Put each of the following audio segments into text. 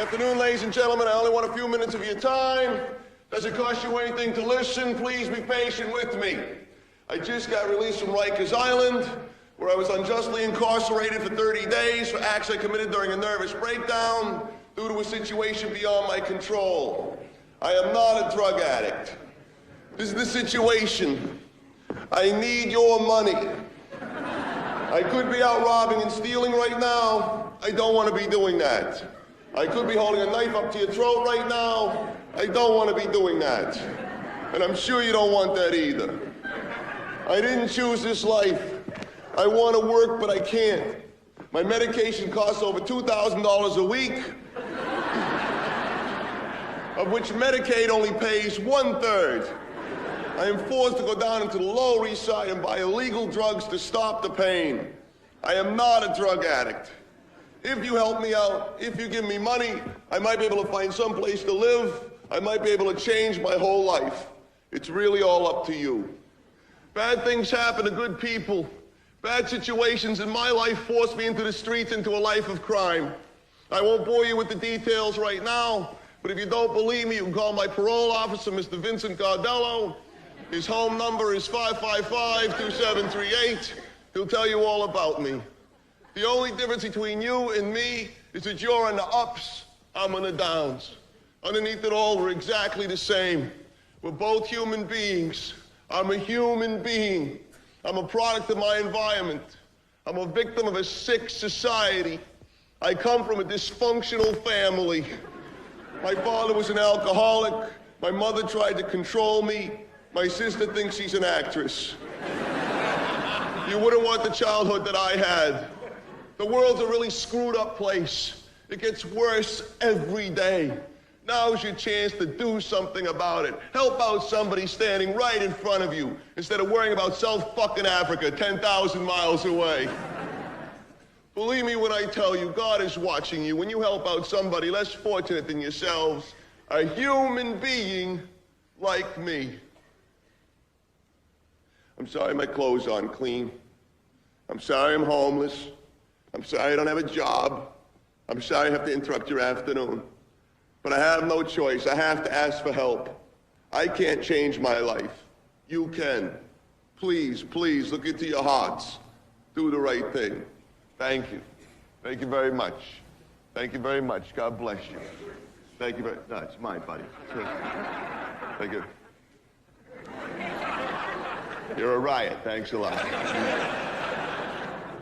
Afternoon, ladies and gentlemen. I only want a few minutes of your time. Doesn't cost you anything to listen. Please be patient with me. I just got released from Rikers Island, where I was unjustly incarcerated for 30 days for acts I committed during a nervous breakdown due to a situation beyond my control. I am not a drug addict. This is the situation. I need your money. I could be out robbing and stealing right now. I don't want to be doing that. I could be holding a knife up to your throat right now. I don't want to be doing that. And I'm sure you don't want that either. I didn't choose this life. I want to work, but I can't. My medication costs over $2,000 a week, of which Medicaid only pays 1/3. I am forced to go down into the Lower East Side and buy illegal drugs to stop the pain. I am not a drug addict. If you help me out, if you give me money, I might be able to find some place to live. I might be able to change my whole life. It's really all up to you. Bad things happen to good people. Bad situations in my life forced me into the streets, into a life of crime. I won't bore you with the details right now, but if you don't believe me, you can call my parole officer, Mr. Vincent Gardello. His home number is 555-2738. He'll tell you all about me. The only difference between you and me is that you're on the ups, I'm on the downs. Underneath it all, we're exactly the same. We're both human beings. I'm a human being. I'm a product of my environment. I'm a victim of a sick society. I come from a dysfunctional family. My father was an alcoholic. My mother tried to control me. My sister thinks she's an actress. You wouldn't want the childhood that I had. The world's a really screwed up place. It gets worse every day. Now's your chance to do something about it. Help out somebody standing right in front of you instead of worrying about South fucking Africa 10,000 miles away. Believe me when I tell you, God is watching you. When you help out somebody less fortunate than yourselves, a human being like me. I'm sorry my clothes aren't clean. I'm sorry I'm homeless. I'm sorry I don't have a job. I'm sorry I have to interrupt your afternoon. But I have no choice. I have to ask for help. I can't change my life. You can. Please, please look into your hearts. Do the right thing. Thank you. Thank you very much. Thank you very much. God bless you. Thank you very much. No, it's mine, buddy. Thank you. You're a riot. Thanks a lot.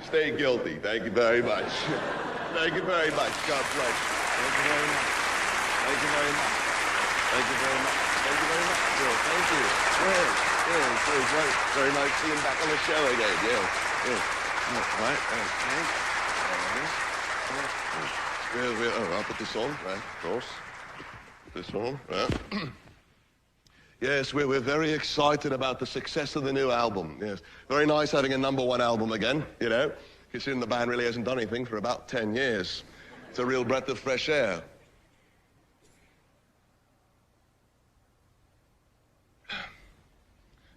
Stay guilty. Thank you very much. Thank you very much. God bless you. Thank you very much. Thank you very much. Thank you very much. Thank you very much. Yeah, thank you. Yeah, very nice seeing back on the show again. Yeah. All right. I'll put this on, right, of course. Put this on, right. Yes, we're very excited about the success of the new album. Yes, very nice having a #1 album again, you know, considering the band really hasn't done anything for about 10 years. It's a real breath of fresh air.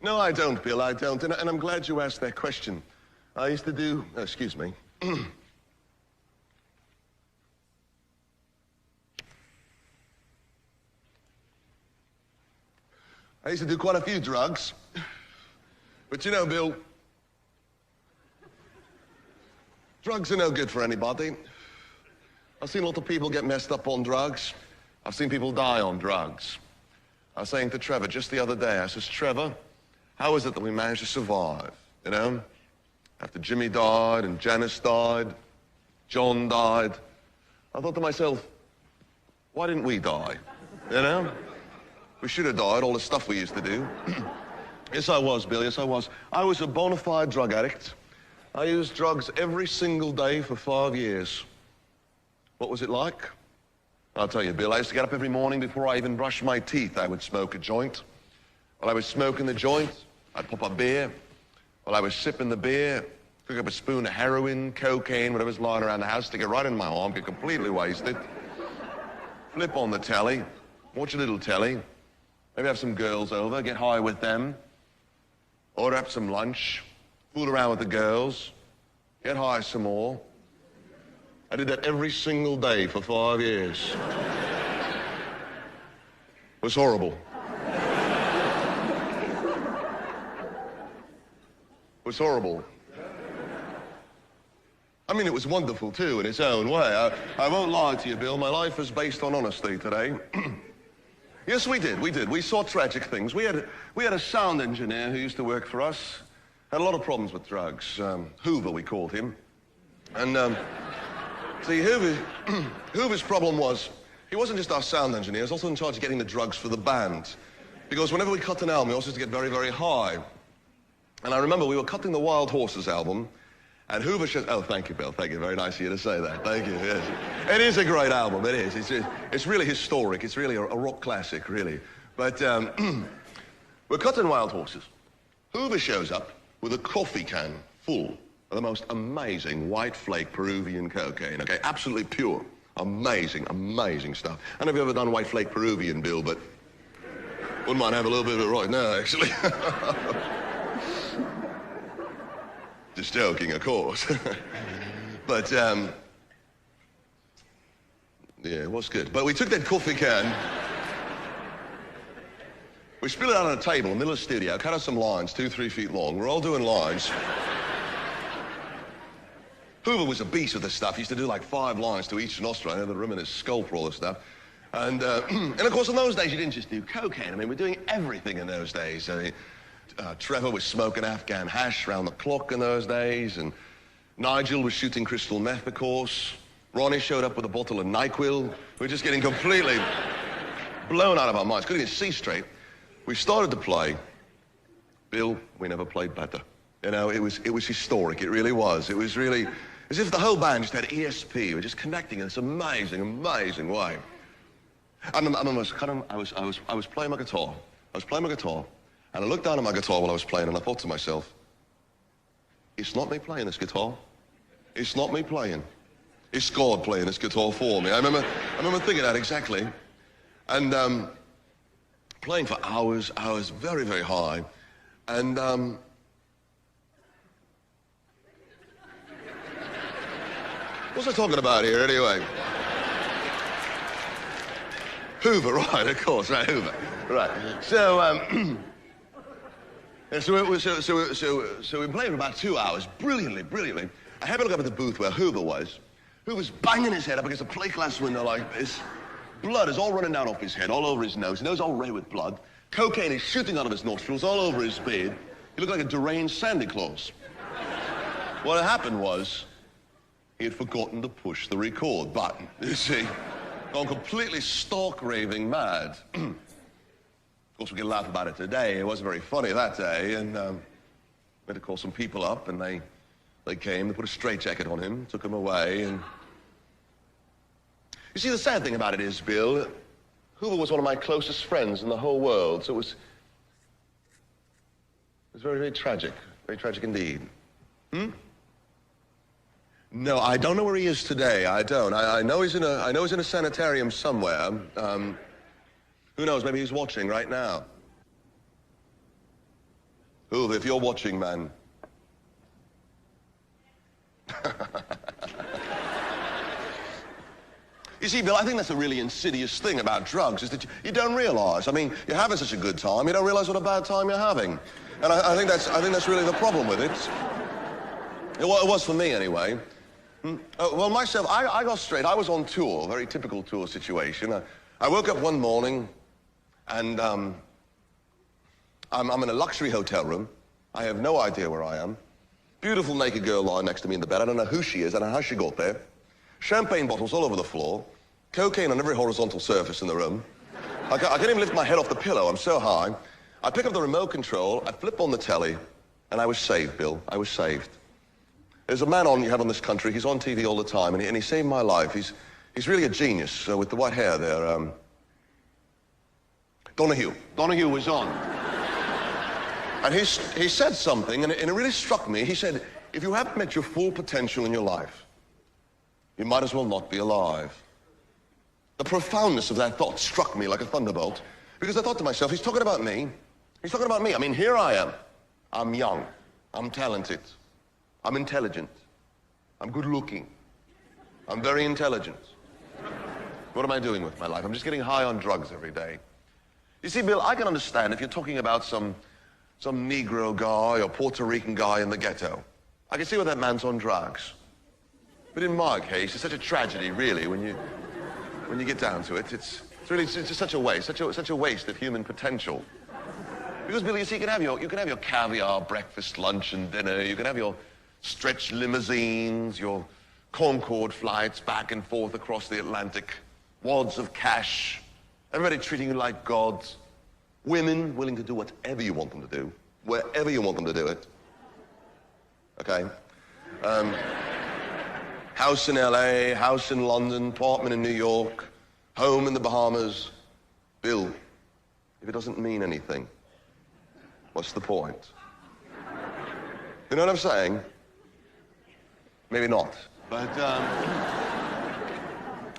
No, I don't, Bill, I don't, and I'm glad you asked that question. I used to do, excuse me. I used to do quite a few drugs. But you know, Bill, drugs are no good for anybody. I've seen a lot of people get messed up on drugs. I've seen people die on drugs. I was saying to Trevor just the other day, I says, Trevor, how is it that we managed to survive, you know? After Jimmy died and Janice died, John died, I thought to myself, why didn't we die, you know? We should have died, all the stuff we used to do. Yes, I was, Bill, yes, I was. I was a bona fide drug addict. I used drugs every single day for 5 years. What was it like? I'll tell you, Bill, I used to get up every morning before I even brushed my teeth. I would smoke a joint. While I was smoking the joint, I'd pop a beer. While I was sipping the beer, pick up a spoon of heroin, cocaine, whatever was lying around the house, stick it right in my arm, get completely wasted. Flip on the telly, watch a little telly. Maybe have some girls over, get high with them. Order up some lunch, fool around with the girls, get high some more. I did that every single day for 5 years. It was horrible. It was horrible. I mean, it was wonderful, too, in its own way. I won't lie to you, Bill. My life is based on honesty today. Yes, we did. We saw tragic things. We had a sound engineer who used to work for us. Had a lot of problems with drugs. Hoover, we called him. And, see, Hoover's problem was, he wasn't just our sound engineer, he was also in charge of getting the drugs for the band. Because whenever we cut an album, we also used to get very, very high. And I remember we were cutting the Wild Horses album, and Hoover said, oh, thank you, Bill. Thank you. Very nice of you to say that. Thank you. Yes. It is a great album. It is. It's really historic. It's really a rock classic, really. But we're cutting Wild Horses. Hoover shows up with a coffee can full of the most amazing white flake Peruvian cocaine, okay? Absolutely pure. Amazing, amazing stuff. I don't know if you've ever done white flake Peruvian, Bill, but wouldn't mind having a little bit of it right now, actually. Just joking, of course. But, yeah, it was good. But we took that coffee can, we spilled it out on a table in the middle of the studio, cut out some lines, 2-3 feet long. We're all doing lines. Hoover was a beast with this stuff. He used to do like 5 lines to each nostril. I had the room in his skull for all this stuff. And of course, in those days, you didn't just do cocaine. I mean, we're doing everything in those days. I mean, Trevor was smoking Afghan hash round the clock in those days, and Nigel was shooting crystal meth, of course. Ronnie showed up with a bottle of NyQuil. We're just getting completely blown out of our minds. Couldn't even see straight. We started to play. Bill, we never played better. You know, it was historic. It really was. It was really as if the whole band just had ESP. We're just connecting in this amazing, amazing way. And I was playing my guitar. I was playing my guitar. And I looked down at my guitar while I was playing, and I thought to myself, it's not me playing this guitar. It's not me playing. It's God playing this guitar for me. I remember thinking that exactly. And playing for hours, very, very high. And what's I talking about here, anyway? Hoover, right, of course, right, Hoover. Right. So, So we played for about 2 hours, brilliantly. I happened to look up at the booth where Hoover was. Hoover's banging his head up against a plate glass window like this. Blood is all running down off his head, all over his nose all red with blood. Cocaine is shooting out of his nostrils, all over his beard. He looked like a deranged Santa Claus. What had happened was, he had forgotten to push the record button, you see. Gone completely stark raving mad. Of course, we can laugh about it today. It wasn't very funny that day, and we had to call some people up, and they came, they put a straitjacket on him, took him away, and... You see, the sad thing about it is, Bill, Hoover was one of my closest friends in the whole world, so it was very, very tragic indeed. No, I don't know where he is today, I don't. I know he's in a sanitarium somewhere. Who knows, maybe he's watching right now. Hoover, if you're watching, man. You see, Bill, I think that's a really insidious thing about drugs, is that you don't realize. I mean, you're having such a good time, you don't realize what a bad time you're having. And I think that's really the problem with it. It was for me, anyway. Well, myself, I got straight. I was on tour, a very typical tour situation. I woke up one morning, and I'm in a luxury hotel room. I have no idea where I am. Beautiful naked girl lying next to me in the bed. I don't know who she is. I don't know how she got there. Champagne bottles all over the floor. Cocaine on every horizontal surface in the room. I can't even lift my head off the pillow. I'm so high. I pick up the remote control. I flip on the telly. And I was saved, Bill. I was saved. There's a man you have on this country. He's on TV all the time. And he saved my life. He's really a genius with the white hair there. Donahue. Donahue was on. And he said something, and it really struck me. He said, if you haven't met your full potential in your life, you might as well not be alive. The profoundness of that thought struck me like a thunderbolt, because I thought to myself, he's talking about me. He's talking about me. I mean, here I am. I'm young. I'm talented. I'm intelligent. I'm good looking. I'm very intelligent. What am I doing with my life? I'm just getting high on drugs every day. You see, Bill, I can understand if you're talking about some Negro guy or Puerto Rican guy in the ghetto. I can see why that man's on drugs. But in my case, it's such a tragedy, really, when you get down to it. It's just such a waste, such a waste of human potential. Because, Bill, you see, you can have your caviar breakfast, lunch, and dinner. You can have your stretch limousines, your Concorde flights back and forth across the Atlantic, wads of cash, everybody treating you like gods, women willing to do whatever you want them to do, wherever you want them to do it. Okay? House in LA, house in London, apartment in New York, home in the Bahamas. Bill, if it doesn't mean anything, what's the point? You know what I'm saying? Maybe not. But,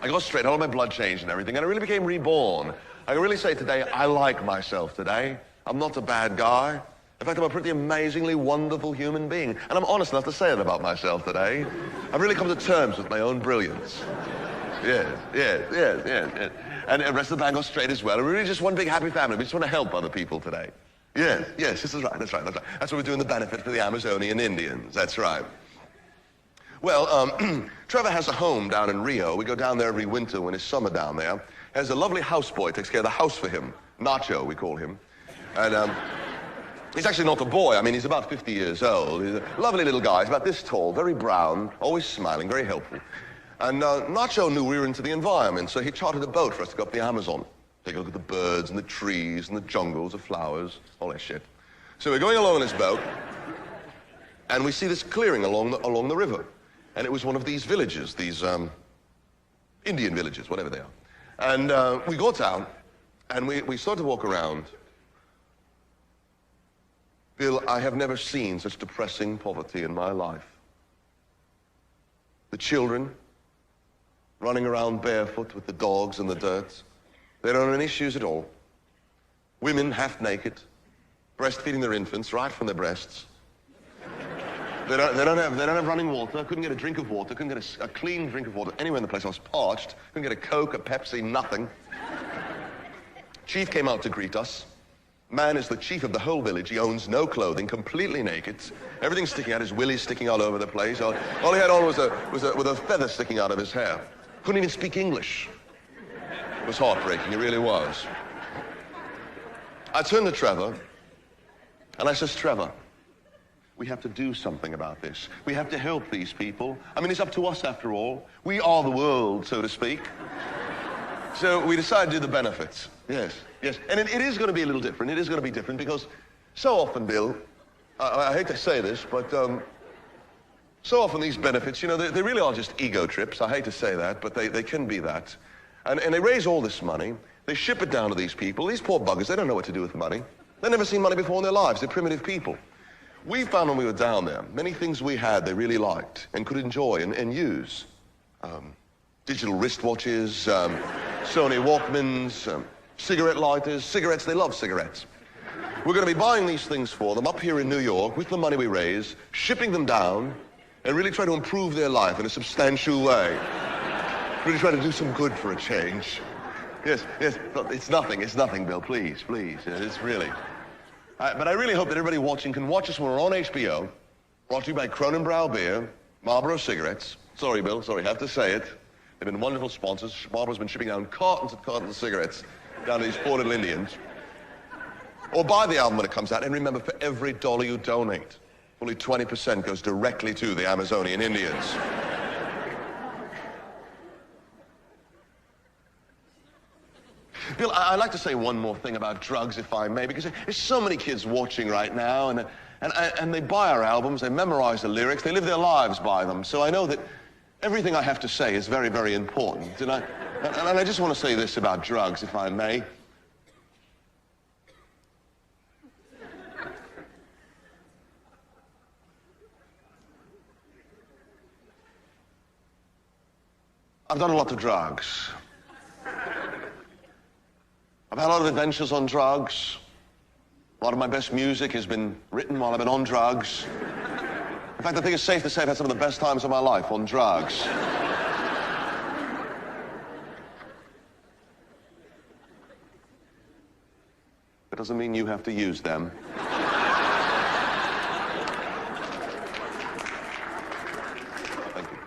I got straight, all of my blood changed and everything, and I really became reborn. I can really say today, I like myself today. I'm not a bad guy. In fact, I'm a pretty amazingly wonderful human being. And I'm honest enough to say it about myself today. I've really come to terms with my own brilliance. Yes. And the rest of the band got straight as well. And we're really just one big happy family. We just want to help other people today. Yes, this is right, that's right. That's what we're doing the benefit for the Amazonian Indians. That's right. Well, Trevor has a home down in Rio. We go down there every winter when it's summer down there. Has a lovely houseboy, takes care of the house for him. Nacho, we call him. And he's actually not a boy. I mean, he's about 50 years old. He's a lovely little guy. He's about this tall, very brown, always smiling, very helpful. And Nacho knew we were into the environment, so he chartered a boat for us to go up the Amazon. Take a look at the birds and the trees and the jungles of flowers, all that shit. So we're going along on this boat, and we see this clearing along the river. And it was one of these villages, these Indian villages, whatever they are. And we got down, and we started to walk around. Bill, I have never seen such depressing poverty in my life. The children running around barefoot with the dogs in the dirt. They don't have any shoes at all. Women half naked, breastfeeding their infants right from their breasts. They don't have running water. Couldn't get a drink of water. Couldn't get a clean drink of water anywhere in the place. I was parched. Couldn't get a Coke, a Pepsi, nothing. Chief came out to greet us. Man is the chief of the whole village. He owns no clothing, completely naked. Everything's sticking out. His willy's sticking all over the place. All he had on was a feather sticking out of his hair. Couldn't even speak English. It was heartbreaking. It really was. I turned to Trevor, and I says, Trevor, we have to do something about this. We have to help these people. I mean, it's up to us after all. We are the world, so to speak. So we decided to do the benefits. Yes. And it is going to be a little different. It is going to be different because so often, Bill, I hate to say this, but so often these benefits, you know, they really are just ego trips. I hate to say that, but they can be that. And they raise all this money. They ship it down to these people. These poor buggers, they don't know what to do with the money. They've never seen money before in their lives. They're primitive people. We found when we were down there, many things we had they really liked and could enjoy and use. Digital wristwatches, Sony Walkmans, cigarette lighters, cigarettes. They love cigarettes. We're going to be buying these things for them up here in New York with the money we raise, shipping them down, and really try to improve their life in a substantial way. Really try to do some good for a change. Yes, it's nothing, Bill, please. It's really. But I really hope that everybody watching can watch us when we're on HBO, brought to you by Kronenbrau Beer, Marlboro Cigarettes. Sorry, Bill, have to say it. They've been wonderful sponsors. Marlboro's been shipping down cartons and cartons of cigarettes down to these poor little Indians. Or buy the album when it comes out, and remember, for every dollar you donate, only 20% goes directly to the Amazonian Indians. Bill, I'd like to say one more thing about drugs, if I may, because there's so many kids watching right now, and they buy our albums, they memorize the lyrics, they live their lives by them. So I know that everything I have to say is very, very important. And I just want to say this about drugs, if I may. I've done a lot of drugs. I've had a lot of adventures on drugs. A lot of my best music has been written while I've been on drugs. In fact, I think it's safe to say I've had some of the best times of my life on drugs. That doesn't mean you have to use them. Thank you.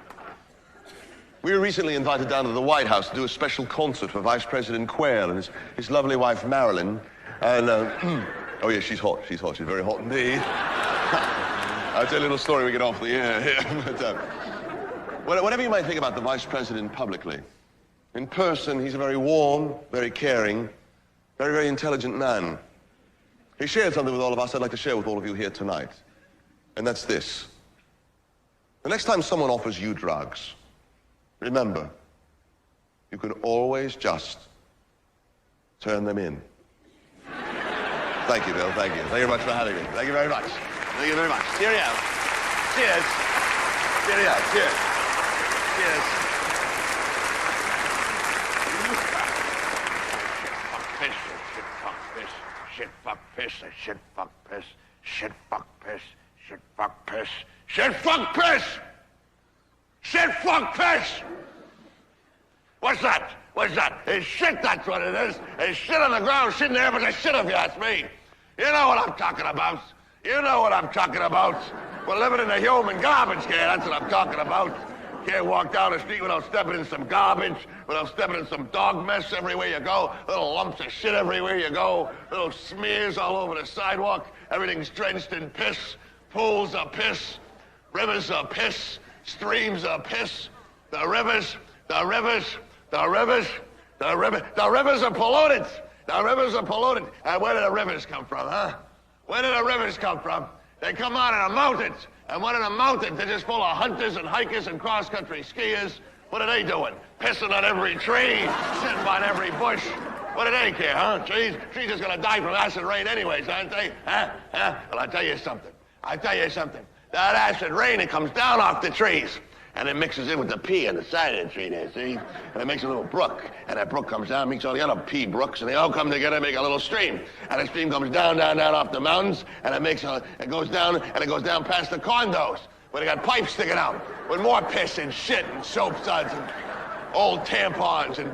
We were recently invited down to the White House to do a special concert for Vice President Quayle and his lovely wife, Marilyn. And, oh yeah, she's hot. She's hot. She's very hot indeed. I'll tell you a little story when we get off the air here. But, whatever you might think about the Vice President publicly, in person, he's a very warm, very caring, very, very intelligent man. He shared something with all of us I'd like to share with all of you here tonight. And that's this. The next time someone offers you drugs, remember, you can always just turn them in. Thank you, Bill. Thank you. Thank you very much for having me. Thank you very much. Thank you very much. Cheerio. Cheers. Cheerio. Cheers. Cheers. Shit, fuck, piss. Shit, fuck, piss. Shit, fuck, piss. Shit, fuck, piss. Shit, fuck, piss. Shit, fuck, piss. What's that? What's that? It's shit, that's what it is. It's shit on the ground, shit in the air, but it's shit if you ask me. You know what I'm talking about. You know what I'm talking about. We're living in a human garbage can, that's what I'm talking about. Can't walk down the street without stepping in some garbage, without stepping in some dog mess everywhere you go, little lumps of shit everywhere you go, little smears all over the sidewalk, everything's drenched in piss, pools are piss, rivers are piss, streams are piss, the rivers are polluted. The rivers are polluted. And where do the rivers come from, huh? Where do the rivers come from? They come out of the mountains. And what are the mountains? They're just full of hunters and hikers and cross-country skiers. What are they doing? Pissing on every tree, sitting on every bush. What do they care, huh? Trees just gonna die from acid rain anyways, aren't they? Huh? Well, I'll tell you something. That acid rain, it comes down off the trees. And it mixes in with the pee on the side of the tree there, see? And it makes a little brook. And that brook comes down, meets all the other pea brooks, and they all come together and make a little stream. And the stream comes down off the mountains, and it goes down past the condos, where they got pipes sticking out, with more piss and shit and soap suds and old tampons and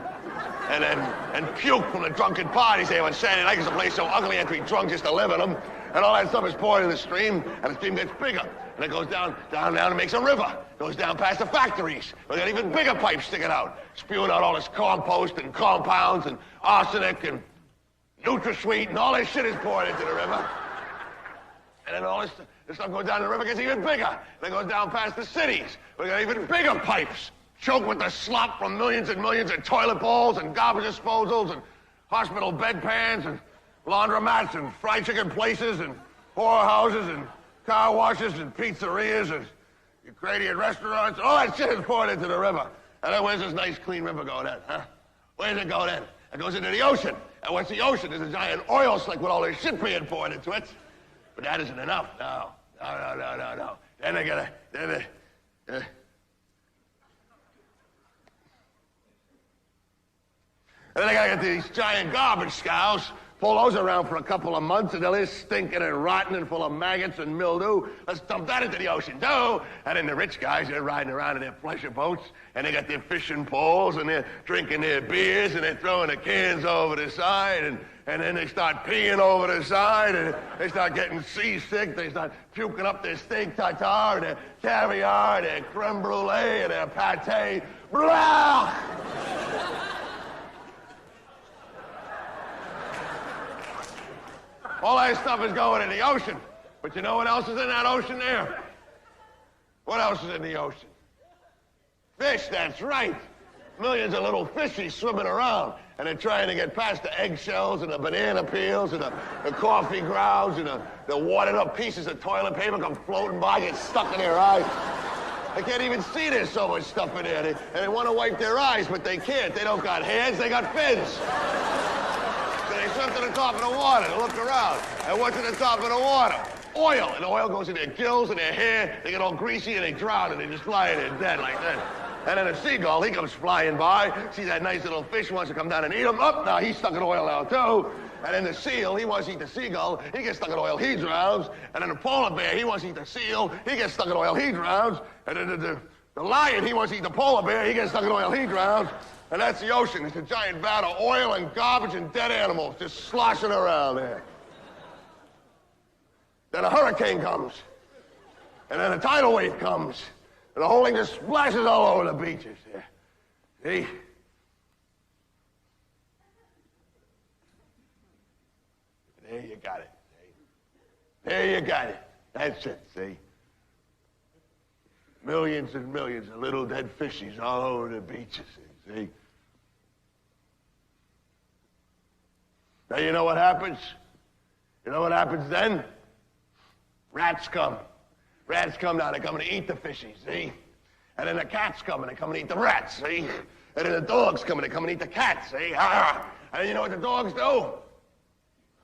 puke from the drunken parties they have on Saturday night, because the place is so ugly, you have to be drunk just to live in them. And all that stuff is poured in the stream, and the stream gets bigger. And it goes down, and makes a river. Goes down past the factories. We got even bigger pipes sticking out, spewing out all this compost and compounds and arsenic and NutraSweet, and all this shit is poured into the river. And then all this stuff goes down the river, gets even bigger. And it goes down past the cities. We got even bigger pipes, choked with the slop from millions and millions of toilet bowls and garbage disposals and hospital bedpans and laundromats and fried chicken places and whorehouses and car washes and pizzerias and Ukrainian restaurants. All that shit is poured into the river. And then where's this nice, clean river going in, huh? Where's it going in? It goes into the ocean. And what's the ocean? There's a giant oil slick with all this shit being poured into it. But that isn't enough. No. Then they gotta, and then they gotta get these giant garbage scows, pull those around for a couple of months until they're stinking and rotten and full of maggots and mildew. Let's dump that into the ocean, too. And then the rich guys, they're riding around in their pleasure boats, and they got their fishing poles, and they're drinking their beers, and they're throwing the cans over the side, and then they start peeing over the side, and they start getting seasick. They start puking up their steak tartare, their caviar, their creme brulee, and their pate. Blah! All that stuff is going in the ocean. But you know what else is in that ocean there? What else is in the ocean? Fish, that's right. Millions of little fishies swimming around. And they're trying to get past the eggshells and the banana peels and the coffee grounds and the watered up pieces of toilet paper come floating by, get stuck in their eyes. They can't even see there's so much stuff in there. And they want to wipe their eyes, but they can't. They don't got hands, they got fins. They swim to the top of the water to look around. And what's at the top of the water? Oil. And the oil goes in their gills and their hair. They get all greasy and they drown and they just lie there dead like that. And then a seagull, he comes flying by, sees that nice little fish, wants to come down and eat him. Up, now he's stuck in oil now too. And then the seal, he wants to eat the seagull, he gets stuck in oil, he drowns. And then the polar bear, he wants to eat the seal, he gets stuck in oil, he drowns. And then The lion, he wants to eat the polar bear, he gets stuck in oil, he drowns. And that's the ocean. It's a giant vat of oil and garbage and dead animals just sloshing around there. Then a hurricane comes. And then a tidal wave comes. And the whole thing just splashes all over the beaches there. See? There you got it. See? There you got it. That's it, see? Millions and millions of little dead fishies all over the beaches, see? Now you know what happens? You know what happens then? Rats come. Rats come now, they're coming to eat the fishies, see? And then the cats come and they come and eat the rats, see? And then the dogs come and they come and eat the cats, see? And then you know what the dogs do?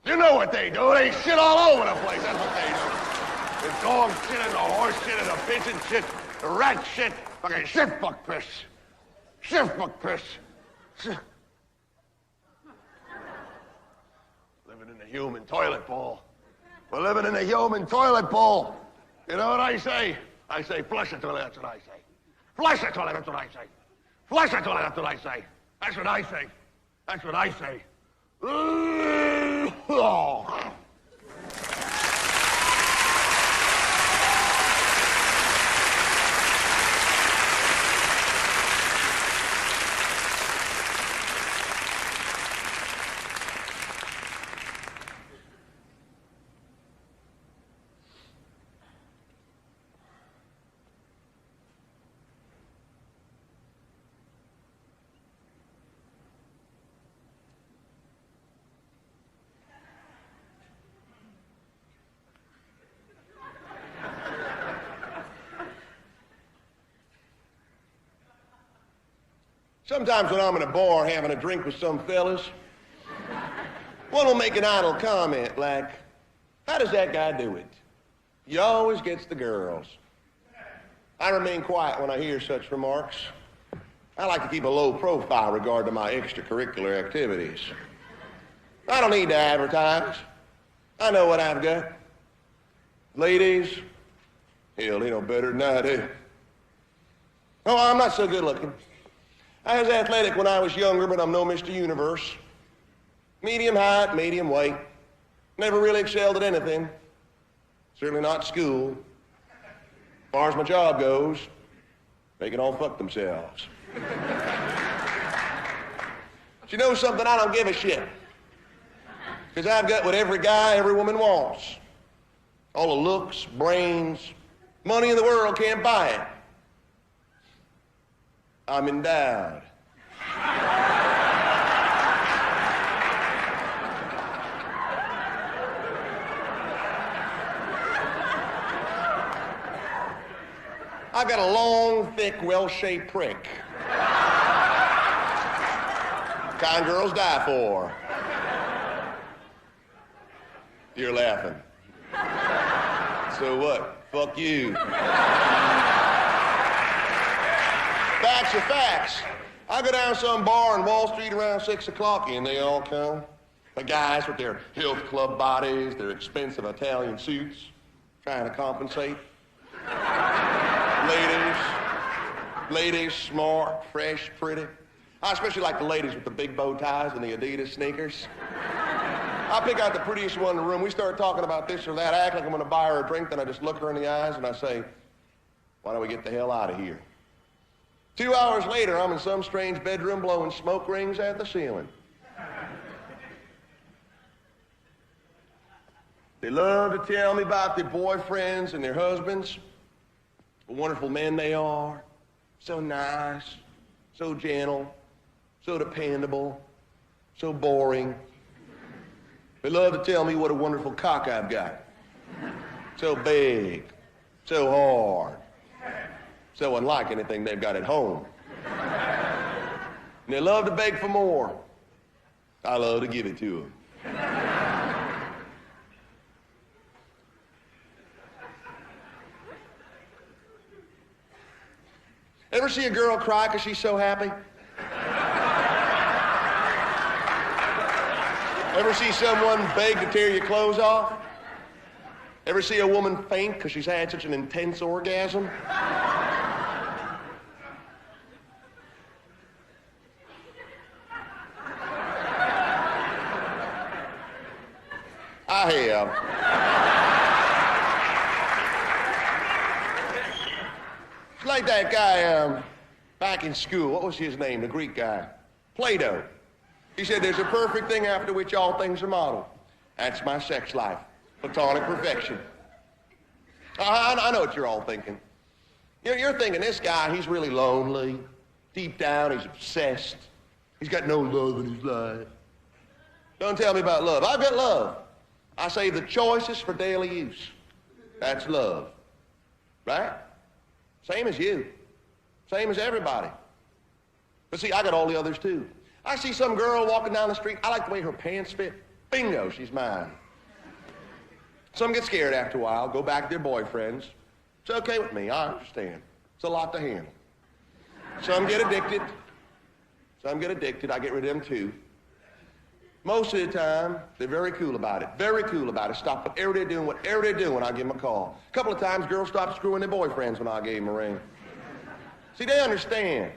You know what they do. They shit all over the place. That's what they do. The dog shit and the horse shit and the pigeon shit, the rat shit, fucking shit fuck piss. Shit fuck piss. Living in the human toilet bowl. We're living in the human toilet bowl. You know what I say? I say, flush the toilet, that's what I say. Flush the toilet, that's what I say. Flush the toilet, that's what I say. That's what I say. That's what I say. Oh. Sometimes when I'm in a bar having a drink with some fellas, one will make an idle comment like, how does that guy do it? He always gets the girls. I remain quiet when I hear such remarks. I like to keep a low profile regard to my extracurricular activities. I don't need to advertise. I know what I've got. Ladies, hell, they know better than I do. Oh, I'm not so good looking. I was athletic when I was younger, but I'm no Mr. Universe. Medium height, medium weight. Never really excelled at anything. Certainly not school. As far as my job goes, they can all fuck themselves. But you know something? I don't give a shit. Because I've got what every guy, every woman wants. All the looks, brains, money in the world can't buy it. I'm endowed. I've got a long, thick, well-shaped prick. Kind girls die for. You're laughing. So what? Fuck you. Facts are facts. I go down some bar in Wall Street around 6 o'clock and they all come. The guys with their health club bodies, their expensive Italian suits, trying to compensate. Ladies, smart, fresh, pretty. I especially like the ladies with the big bow ties and the Adidas sneakers. I pick out the prettiest one in the room. We start talking about this or that. I act like I'm going to buy her a drink, then I just look her in the eyes and I say, why don't we get the hell out of here? 2 hours later, I'm in some strange bedroom blowing smoke rings at the ceiling. They love to tell me about their boyfriends and their husbands, what wonderful men they are, so nice, so gentle, so dependable, so boring. They love to tell me what a wonderful cock I've got. So big, so hard, so unlike anything they've got at home. And they love to beg for more. I love to give it to them. Ever see a girl cry because she's so happy? Ever see someone beg to tear your clothes off? Ever see a woman faint because she's had such an intense orgasm? I have. It's like that guy back in school. What was his name, the Greek guy? Plato. He said there's a perfect thing after which all things are modeled. That's my sex life. Platonic perfection. I know what you're all thinking. You're thinking this guy, he's really lonely. Deep down, he's obsessed. He's got no love in his life. Don't tell me about love. I've got love. I say the choices for daily use. That's love. Right? Same as you. Same as everybody. But see, I got all the others too. I see some girl walking down the street. I like the way her pants fit. Bingo, she's mine. Some get scared after a while, go back to their boyfriends. It's okay with me, I understand. It's a lot to handle. Some get addicted. Some get addicted, I get rid of them too. Most of the time, they're very cool about it. Very cool about it. Stop whatever they're doing when I give them a call. A couple of times, girls stopped screwing their boyfriends when I gave them a ring. See, they understand.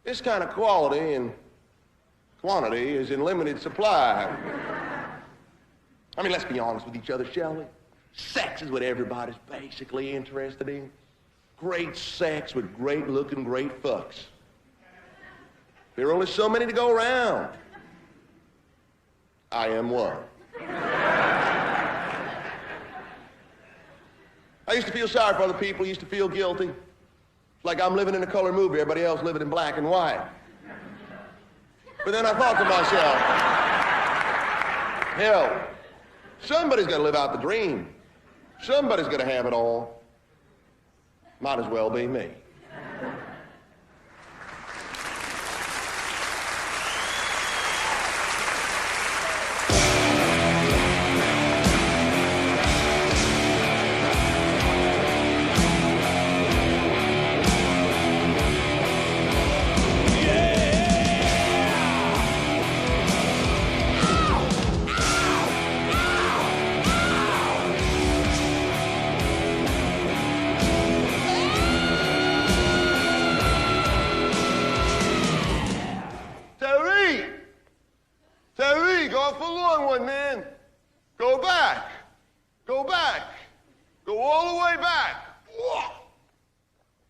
This kind of quality and quantity is in limited supply. I mean, let's be honest with each other, shall we? Sex is what everybody's basically interested in. Great sex with great-looking, great fucks. There are only so many to go around. I am one. I used to feel sorry for other people, used to feel guilty. It's like I'm living in a color movie, everybody else living in black and white. But then I thought to myself, hell, somebody's got to live out the dream. Somebody's got to have it all. Might as well be me. Terry, go off a long one, man. Go back. Go back. Go all the way back. Whoa.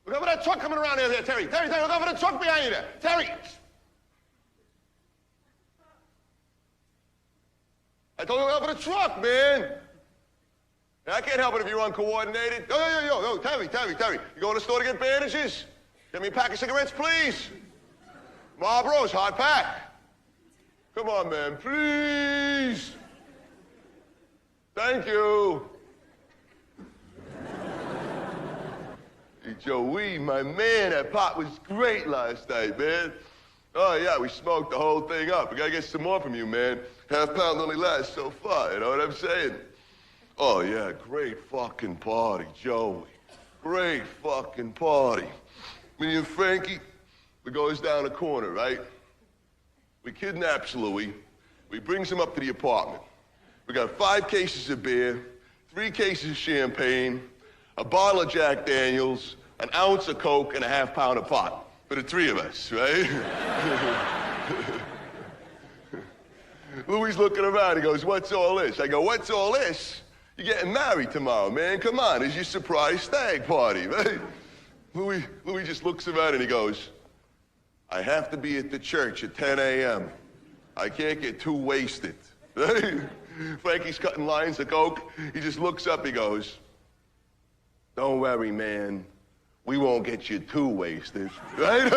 Look out for that truck coming around there, Terry. Terry, look out for the truck behind you there. Terry. I told you to look out for the truck, man. I can't help it if you're uncoordinated. Yo, Terry. You go to the store to get bandages? Get me a pack of cigarettes, please. Marlboro's hot pack. Come on, man, please. Thank you. Hey, Joey, my man, that pot was great last night, man. Oh, yeah, we smoked the whole thing up. We gotta get some more from you, man. Half pound only lasts so far, you know what I'm saying? Oh, yeah, great fucking party, Joey. Great fucking party. Me and Frankie, we goes down the corner, right? We kidnaps Louis. We brings him up to the apartment. We got 5 cases of beer, 3 cases of champagne, a bottle of Jack Daniels, an ounce of Coke, and a half pound of pot. For the 3 of us, right? Louis looking around, he goes, "What's all this?" I go, "What's all this? You're getting married tomorrow, man. Come on, it's your surprise stag party, right?" Louis just looks around and he goes, "I have to be at the church at 10 a.m. I can't get too wasted." Frankie's cutting lines of Coke. He just looks up, he goes, "Don't worry, man. We won't get you too wasted." Right?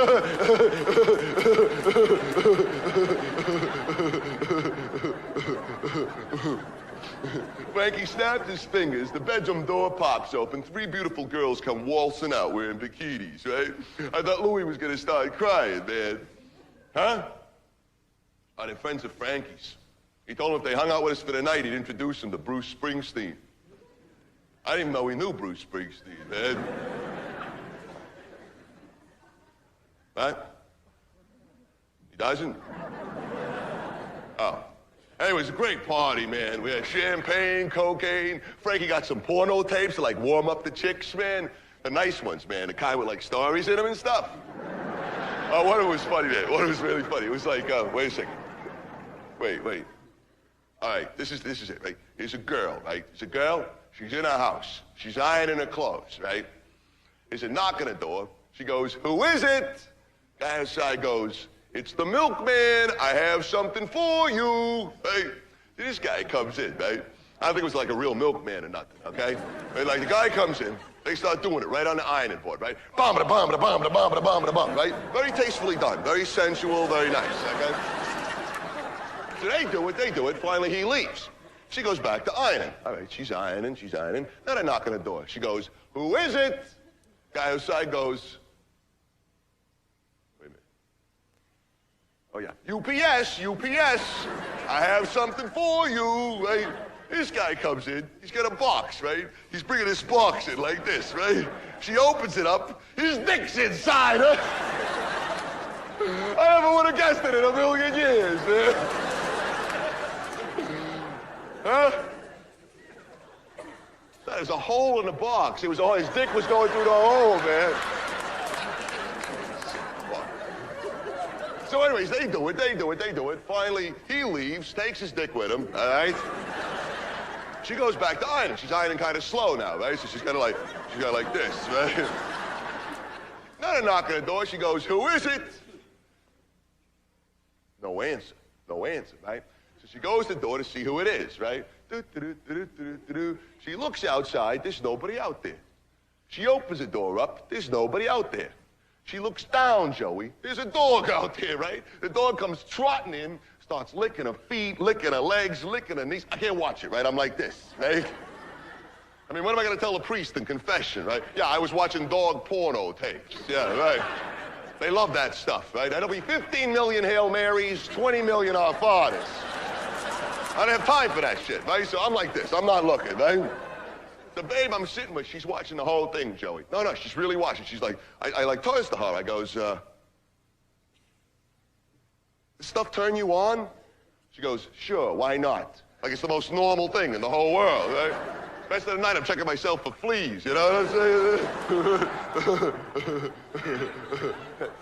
Frankie snapped his fingers. The bedroom door pops open. 3 beautiful girls come waltzing out wearing bikinis, right? I thought Louis was gonna start crying, man. Huh? Oh, they're friends of Frankie's. He told them if they hung out with us for the night, he'd introduce them to Bruce Springsteen. I didn't even know he knew Bruce Springsteen, man. What? He doesn't? Oh. Anyway, it was a great party, man. We had champagne, cocaine. Frankie got some porno tapes to, like, warm up the chicks, man. The nice ones, man. The kind with, like, stories in them and stuff. Oh, one of them was funny, man. One of them was really funny. It was like, wait a second. Wait. All right, this is it, right? Here's a girl, right? It's a girl. She's in her house. She's ironing her clothes, right? There's a knock on the door. She goes, "Who is it?" Guy outside goes, "It's the milkman. I have something for you." Right? This guy comes in, right? I don't think it was like a real milkman or nothing, okay? Right? Like the guy comes in, they start doing it right on the ironing board, right? Bomb, da bomb, da bomb, da bomb, da bomb, da bomb, right? Very tastefully done, very sensual, very nice, okay? So they do it. Finally, he leaves. She goes back to ironing. All right, she's ironing. Then I knock on the door. She goes, "Who is it?" Guy outside goes, wait a minute. Oh, yeah. UPS. I have something for you, right? This guy comes in. He's got a box, right? He's bringing this box in like this, right? She opens it up. His dick's inside, huh? I never would have guessed it in a million years, man. Huh? There's a hole in the box. His dick was going through the hole, man. So anyways, they do it. Finally, he leaves, takes his dick with him, all right? She goes back to ironing. She's ironing kind of slow now, right? So she's got like this, right? Not a knock on the door. She goes, "Who is it?" No answer, right? So she goes to the door to see who it is, right? She looks outside, there's nobody out there. She opens the door up, there's nobody out there. She looks down, Joey, there's a dog out there, right? The dog comes trotting in, starts licking her feet, licking her legs, licking her knees. I can't watch it, right? I'm like this, right? I mean, what am I gonna tell a priest in confession, right? Yeah, I was watching dog porno tapes, yeah, right? They love that stuff, right? That'll be 15 million Hail Marys, 20 million Our Fathers. I don't have time for that shit, right? So I'm like this. I'm not looking, right? The babe I'm sitting with, she's watching the whole thing, Joey. No, she's really watching. She's like, I like toys to her. I goes, this stuff turn you on? She goes, "Sure, why not?" Like it's the most normal thing in the whole world, right? Rest of the night, I'm checking myself for fleas, you know what I'm saying?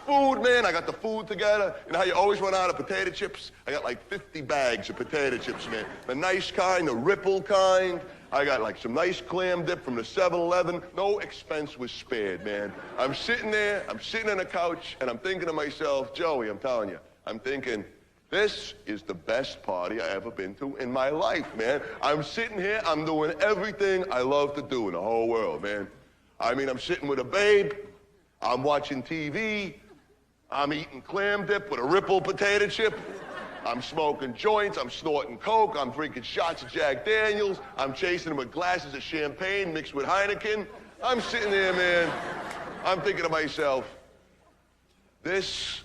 Food, man, I got the food together. You know how you always run out of potato chips? I got like 50 bags of potato chips, man. The nice kind, the Ripple kind. I got like some nice clam dip from the 7-Eleven. No expense was spared, man. I'm sitting there, I'm sitting on the couch, and I'm thinking to myself, Joey, I'm telling you, I'm thinking, this is the best party I ever been to in my life, man. I'm sitting here, I'm doing everything I love to do in the whole world, man. I mean, I'm sitting with a babe, I'm watching TV, I'm eating clam dip with a Ripple potato chip, I'm smoking joints, I'm snorting coke, I'm drinking shots of Jack Daniels, I'm chasing them with glasses of champagne mixed with Heineken. I'm sitting there, man, I'm thinking to myself, this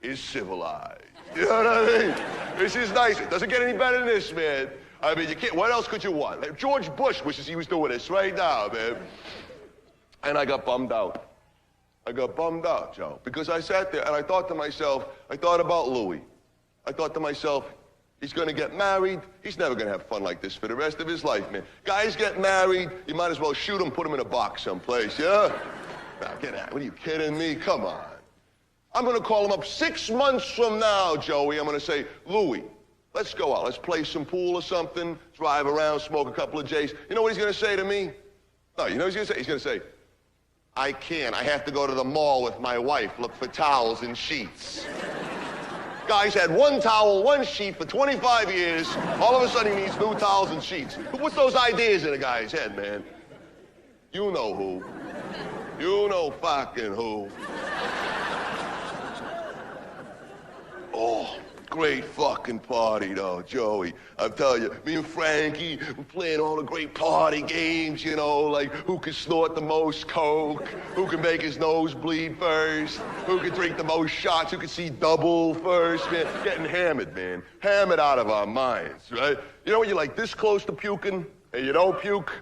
is civilized. You know what I mean? This is nice. It doesn't get any better than this, man. I mean, you can't, what else could you want? Like, George Bush wishes he was doing this right now, man. And I got bummed out. Joe, because I sat there and I thought to myself, I thought about Louis. I thought to myself, he's gonna get married. He's never gonna have fun like this for the rest of his life, man. Guys get married, you might as well shoot him, put him in a box someplace, yeah? Now, get out. What are you kidding me? Come on. I'm gonna call him up 6 months from now, Joey. I'm gonna say, Louis, let's go out. Let's play some pool or something, drive around, smoke a couple of J's. You know what he's gonna say to me? No, you know what he's gonna say? He's gonna say, I can't. I have to go to the mall with my wife, look for towels and sheets. Guy's had one towel, one sheet for 25 years. All of a sudden he needs new towels and sheets. Who puts those ideas in a guy's head, man? You know who. You know fucking who. Oh, great fucking party, though, Joey. I'm telling you, me and Frankie, we're playing all the great party games, you know, like who can snort the most coke, who can make his nose bleed first, who can drink the most shots, who can see double first, man. Getting hammered, man. Hammered out of our minds, right? You know when you're like this close to puking and you don't puke?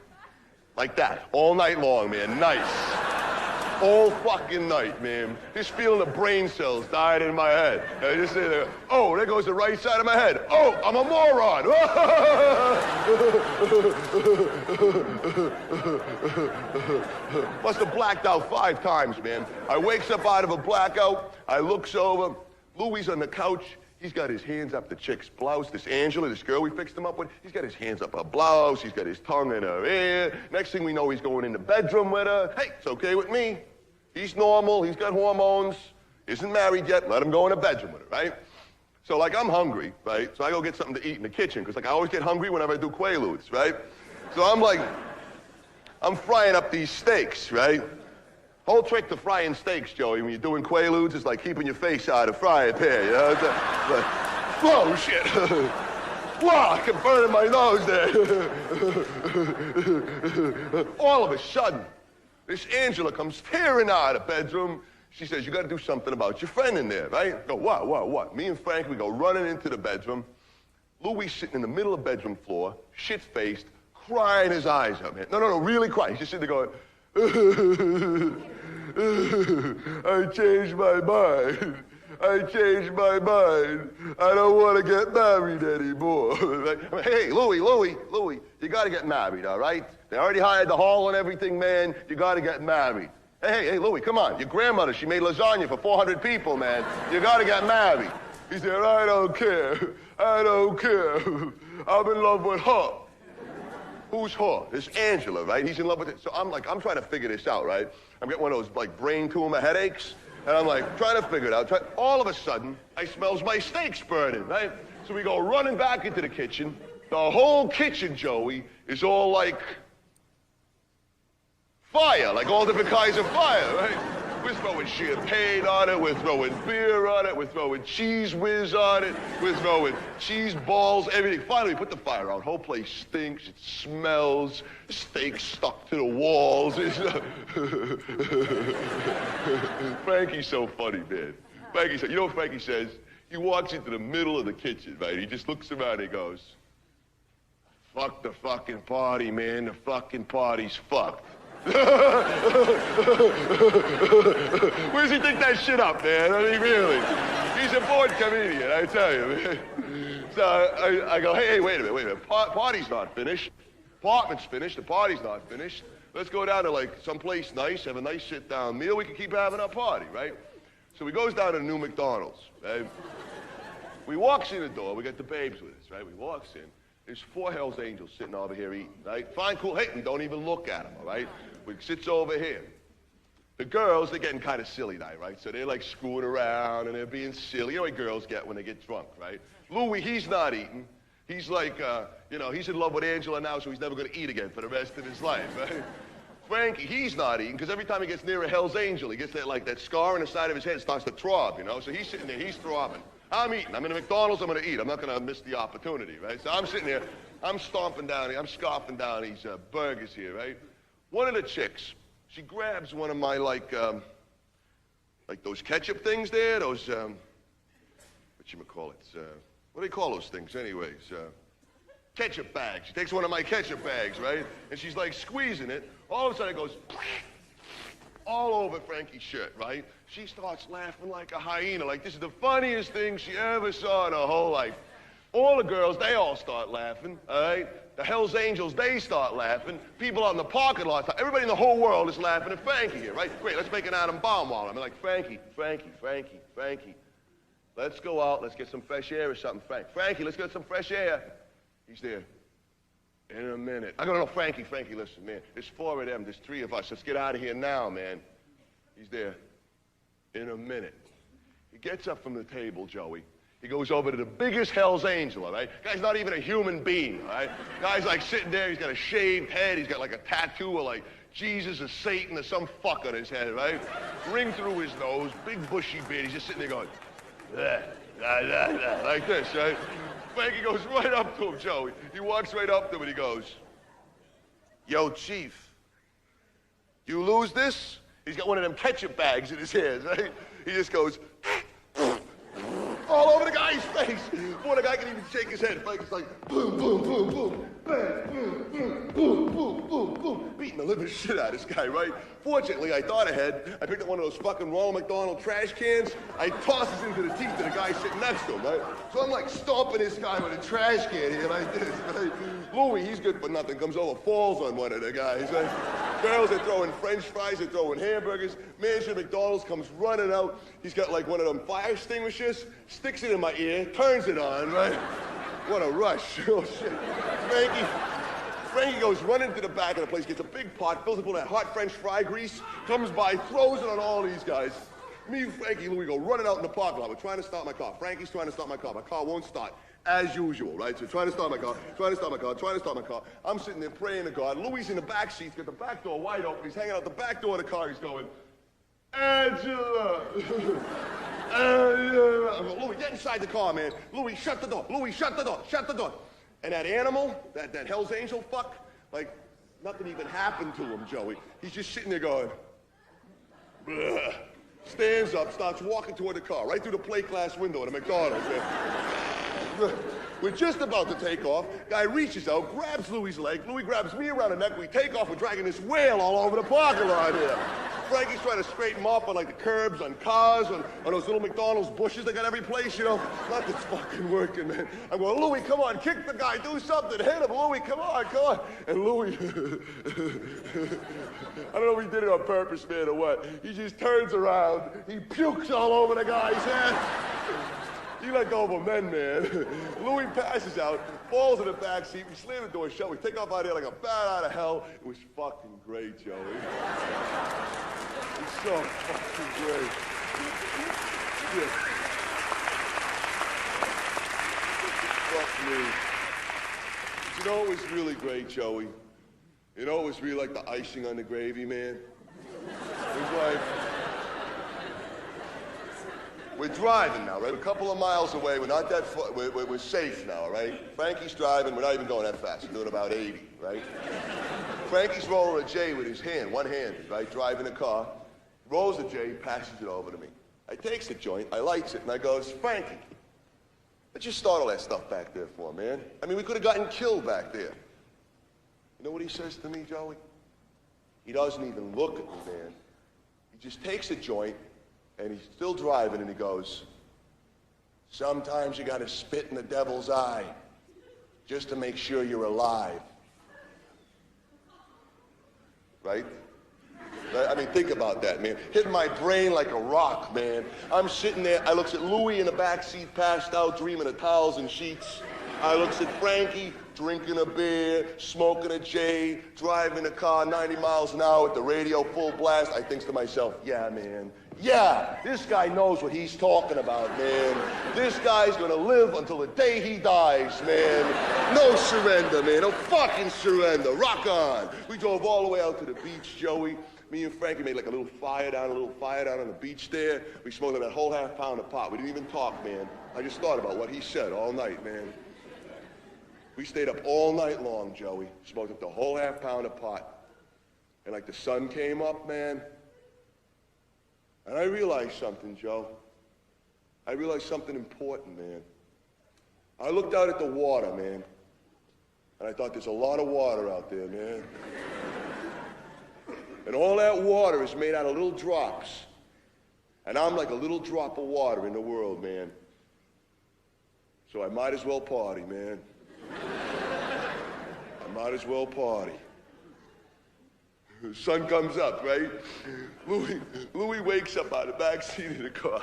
Like that, all night long, man. Nice. All fucking night, man. Just feeling the brain cells dying in my head. I just say there, oh, there goes the right side of my head. Oh, I'm a moron. Must have blacked out 5 times, man. I wakes up out of a blackout. I looks over. Louis on the couch. He's got his hands up the chick's blouse. This Angela, this girl we fixed him up with, he's got his hands up her blouse. He's got his tongue in her ear. Next thing we know, he's going in the bedroom with her. Hey, it's okay with me. He's normal. He's got hormones. Isn't married yet. Let him go in the bedroom with her, right? So, like, I'm hungry, right? So I go get something to eat in the kitchen, because, like, I always get hungry whenever I do Quaaludes, right? So I'm frying up these steaks, right? Whole trick to frying steaks, Joey, when you're doing Quaaludes is like keeping your face out of the frying pan, you know? Like, whoa, shit. Whoa, I can burn in my nose there. All of a sudden, this Angela comes tearing out of the bedroom. She says, you gotta do something about your friend in there, right? I go, what? Me and Frank, we go running into the bedroom. Louis sitting in the middle of the bedroom floor, shit-faced, crying his eyes out, man. No, really crying. He's just sitting there going, I changed my mind. I changed my mind. I don't want to get married anymore. Like, hey, Louie, you got to get married, all right? They already hired the hall and everything, man. You got to get married. Hey, Louie, come on. Your grandmother, she made lasagna for 400 people, man. You got to get married. He said, I don't care. I'm in love with her. Who's her? This Angela, right? He's in love with it. So I'm trying to figure this out, right? I'm getting one of those, like, brain tumor headaches. And I'm, like, trying to figure it out. All of a sudden, I smells my steaks burning, right? So we go running back into the kitchen. The whole kitchen, Joey, is all, like, fire. Like, all different kinds of fire, right? We're throwing champagne on it, we're throwing beer on it, we're throwing cheese whiz on it, we're throwing cheese balls, everything. Finally, we put the fire out. Whole place stinks, it smells, steak stuck to the walls. Frankie's so funny, man. You know what Frankie says? He walks into the middle of the kitchen, right? He just looks around and he goes, fuck the fucking party, man. The fucking party's fucked. Where does he think that shit up, man? I mean, really. He's a born comedian, I tell you, man. So I go, hey, wait a minute. Party's not finished. Apartment's finished. The party's not finished. Let's go down to, like, someplace nice, have a nice sit-down meal. We can keep having our party, right? So we goes down to the new McDonald's, right? We walks in the door. We got the babes with us, right? We walks in. There's 4 Hell's Angels sitting over here eating, right? Fine, cool. Hey, we don't even look at them, all right? We sits over here. The girls, they're getting kind of silly now, right? So they're, like, screwing around and they're being silly. You know what girls get when they get drunk, right? Louis, he's not eating. He's like, he's in love with Angela now, so he's never going to eat again for the rest of his life, right? Frankie, he's not eating, because every time he gets near a Hell's Angel, he gets that scar on the side of his head starts to throb, you know? So he's sitting there, he's throbbing. I'm eating. I'm in a McDonald's, I'm going to eat. I'm not going to miss the opportunity, right? So I'm sitting there, I'm scoffing down these burgers here, right? One of the chicks, she grabs one of my, like those ketchup things there, those, what do they call those things anyways? Ketchup bags. She takes one of my ketchup bags, right? And she's, like, squeezing it. All of a sudden it goes all over Frankie's shirt, right? She starts laughing like a hyena, like this is the funniest thing she ever saw in her whole life. All the girls, they all start laughing, all right? The Hell's Angels, they start laughing. People out in the parking lot, everybody in the whole world is laughing at Frankie here, right? Great, let's make an Adam Baumwall. I'm like, Frankie. Let's go out, let's get some fresh air or something, Frankie, let's get some fresh air. He's there. In a minute. I go, no, Frankie, listen, man. There's 4 of them, there's 3 of us. Let's get out of here now, man. He's there. In a minute. He gets up from the table, Joey. He goes over to the biggest Hell's Angel, all right? Guy's not even a human being, all right? Guy's like sitting there, he's got a shaved head, he's got like a tattoo of like Jesus or Satan or some fuck on his head, right? Ring through his nose, big bushy beard. He's just sitting there going, like this, right? Frankie goes right up to him, Joey. He walks right up to him and he goes, yo, Chief, you lose this? He's got one of them ketchup bags in his hands, right? He just goes all over the guy's face. Before the guy can even shake his head, Frankie's like, boom, boom, boom, boom, bang, boom, boom, boom, boom, boom, boom, beating the living shit out of this guy, right? Fortunately, I thought ahead. I picked up one of those fucking Ronald McDonald trash cans. I toss it into the teeth of the guy sitting next to him, right? So I'm like stomping this guy with a trash can here like this, right? Louis, he's good for nothing, comes over, falls on one of the guys, right? Girls are throwing French fries, they're throwing hamburgers. Manager at McDonald's comes running out. He's got like one of them fire extinguishers, sticks it in my ear, turns it on, right? What a rush. Oh, shit. Frankie goes running to the back of the place, gets a big pot, fills up all that hot French fry grease, comes by, throws it on all these guys. Me, Frankie, and Louie go running out in the parking lot. We're trying to start my car. Frankie's trying to start my car. My car won't start, as usual, right? So trying to start my car, trying to start my car, trying to start my car. I'm sitting there praying to God. Louie's in the back seat. He's got the back door wide open. He's hanging out the back door of the car. He's going, Angela. Angela. I'm going, Louie, get inside the car, man. Louie, shut the door. Louie, shut the door. Shut the door. And that animal, that Hell's Angel fuck, like, nothing even happened to him, Joey. He's just sitting there going, bleh. Stands up, starts walking toward the car, right through the plate glass window at a McDonald's. We're just about to take off. Guy reaches out, grabs Louie's leg. Louie grabs me around the neck. We take off. We're dragging this whale all over the parking lot here. Frankie's trying to straighten him up on like the curbs, on cars, on those little McDonald's bushes they got every place, you know. Nothing's fucking working, man. I'm going, Louie, come on, kick the guy, do something, hit him, Louie, come on, come on. And Louie, I don't know if he did it on purpose, man, or what. He just turns around, he pukes all over the guy's head. He let go of him then, man. Louie passes out, falls in the back seat. We slam the door shut. We take off out here like a bat out of hell. It was fucking great, Joey. It's so fucking great. Yeah. Fuck me. But you know what was really great, Joey? You know what was really like the icing on the gravy, man? It was like... We're driving now, right? A couple of miles away. We're not that far. We're safe now, right? Frankie's driving. We're not even going that fast. We're doing about 80, right? Frankie's rolling a J with his hand, one-handed, right? Driving the car. Rolls a J, passes it over to me. I takes the joint, I lights it, and I goes, Frankie, let's just start all that stuff back there for, man. I mean, we could have gotten killed back there. You know what he says to me, Joey? He doesn't even look at me, man. He just takes the joint, and he's still driving, and he goes, sometimes you gotta spit in the devil's eye just to make sure you're alive. Right? I mean, think about that, man. Hit my brain like a rock, man. I'm sitting there, I looks at Louie in the back seat, passed out, dreaming of towels and sheets. I looks at Frankie, drinking a beer, smoking a J, driving a car 90 miles an hour with the radio full blast. I thinks to myself, yeah, man. Yeah, this guy knows what he's talking about, man. This guy's gonna live until the day he dies, man. No surrender, man. No fucking surrender. Rock on. We drove all the way out to the beach, Joey. Me and Frankie made like a little fire down on the beach there. We smoked that whole half-pound of pot. We didn't even talk, man. I just thought about what he said all night, man. We stayed up all night long, Joey. Smoked up the whole half-pound of pot. And like the sun came up, man. And I realized something, Joe. I realized something important, man. I looked out at the water, man. And I thought, there's a lot of water out there, man. And all that water is made out of little drops. And I'm like a little drop of water in the world, man. So I might as well party, man. I might as well party. The sun comes up, right? Louie wakes up out of the back seat of the car,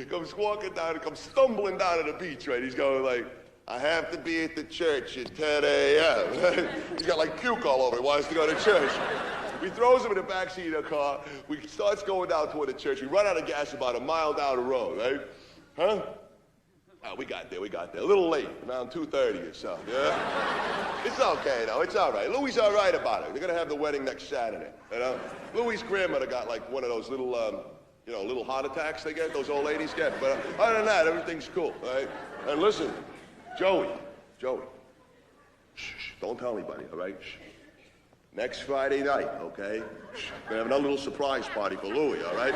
comes walking down and comes stumbling down to the beach, right? He's going like, I have to be at the church at 10 a.m. Right? He's got like puke all over. He wants to go to church. We throws him in the back seat of the car. We starts going down toward the church. We run out of gas about a mile down the road, right? Huh? Oh, we got there. A little late, around 2:30 or so, yeah? It's okay, though. It's all right. Louie's all right about it. They're going to have the wedding next Saturday, you know? Louie's grandmother got like one of those little, little heart attacks they get, those old ladies get. But other than that, everything's cool, right? And listen, Joey, shh, don't tell anybody, all right? Shh. Next Friday night, okay? We're gonna have another little surprise party for Louie, all right?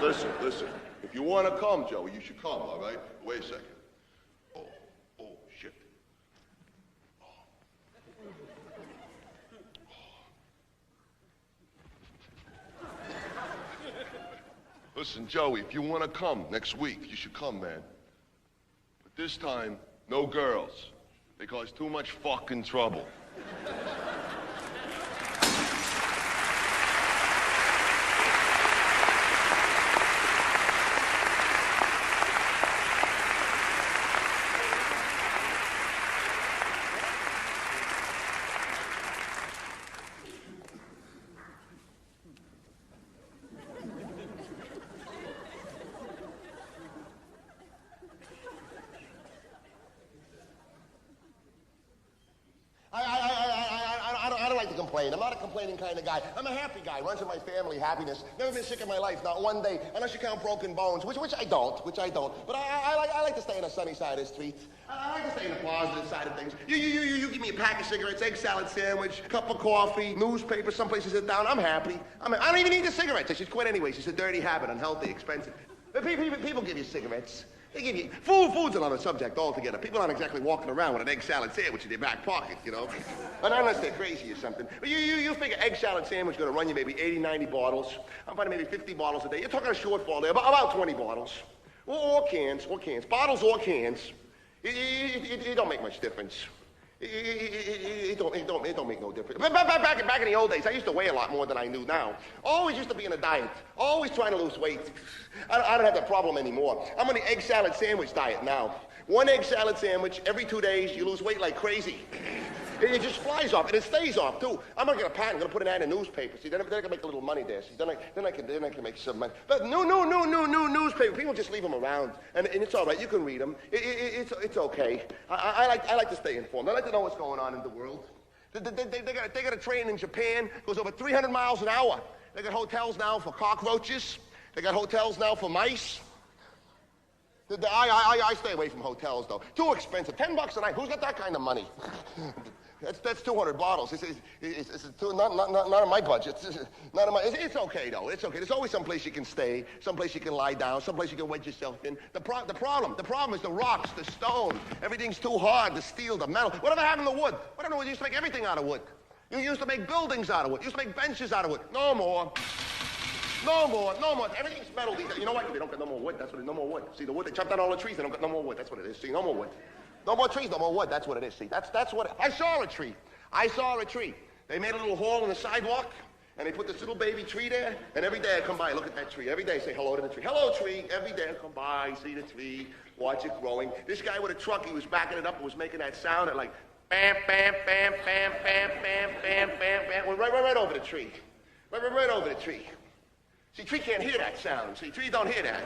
But shh, listen. If you want to come, Joey, you should come, all right? Wait a second. Oh, shit. Listen, Joey, if you want to come next week, you should come, man. But this time, no girls. They cause too much fucking trouble. to complain. I'm not a complaining kind of guy. I'm a happy guy. Runs in my family, happiness. Never been sick in my life, not one day, unless you count broken bones, which I don't. But I like to stay on the sunny side of the street. I like to stay on the positive side of things. You give me a pack of cigarettes, egg salad sandwich, cup of coffee, newspaper, someplace to sit down. I'm happy. I don't even need the cigarettes. I should quit anyways. It's a dirty habit, unhealthy, expensive. But people give you cigarettes. They give you food's another subject altogether. People aren't exactly walking around with an egg salad sandwich in their back pocket, you know. But unless they're crazy or something. But you figure egg salad sandwich is going to run you maybe 80, 90 bottles. I'm finding maybe 50 bottles a day. You're talking a shortfall there, about 20 bottles. Or cans. Bottles or cans. It don't make much difference. It don't make no difference. But back in the old days, I used to weigh a lot more than I do now. Always used to be in a diet. Always trying to lose weight. I don't have that problem anymore. I'm on the egg salad sandwich diet now. One egg salad sandwich every 2 days, you lose weight like crazy. It just flies off, and it stays off, too. I'm gonna get a patent, I'm gonna put an ad in the newspaper. See, then I can make a little money there. See, then I can make some money. But no newspaper. People just leave them around, and it's all right. You can read them. It's okay. I like to stay informed. I like to know what's going on in the world. They got a train in Japan, goes over 300 miles an hour. They got hotels now for cockroaches. They got hotels now for mice. I stay away from hotels, though. Too expensive. $10 a night. Who's got that kind of money? That's 200 bottles. It's not on my budget. It's okay, though. It's okay. There's always someplace you can stay, someplace you can lie down, someplace you can wedge yourself in. The problem is the rocks, the stone. Everything's too hard, the steel, the metal. Whatever happened to wood? I don't know. We used to make everything out of wood. You used to make buildings out of wood. You used to make benches out of wood. No more. Everything's metal these days. You know what? They don't get no more wood. That's what it is. No more wood. See, the wood, they chopped down all the trees. They don't get no more wood. That's what it is. See, no more wood. No more trees, no more wood. That's what it is. See, that's what it is. I saw a tree. They made a little hole in the sidewalk, and they put this little baby tree there, and every day I come by, look at that tree. Every day I say hello to the tree. Hello, tree. Every day I come by, see the tree, watch it growing. This guy with a truck, he was backing it up and was making that sound at like bam, bam, bam, bam, bam, bam, bam, bam, bam. Went right over the tree. Right over the tree. See, tree can't hear that sound. See, trees don't hear that.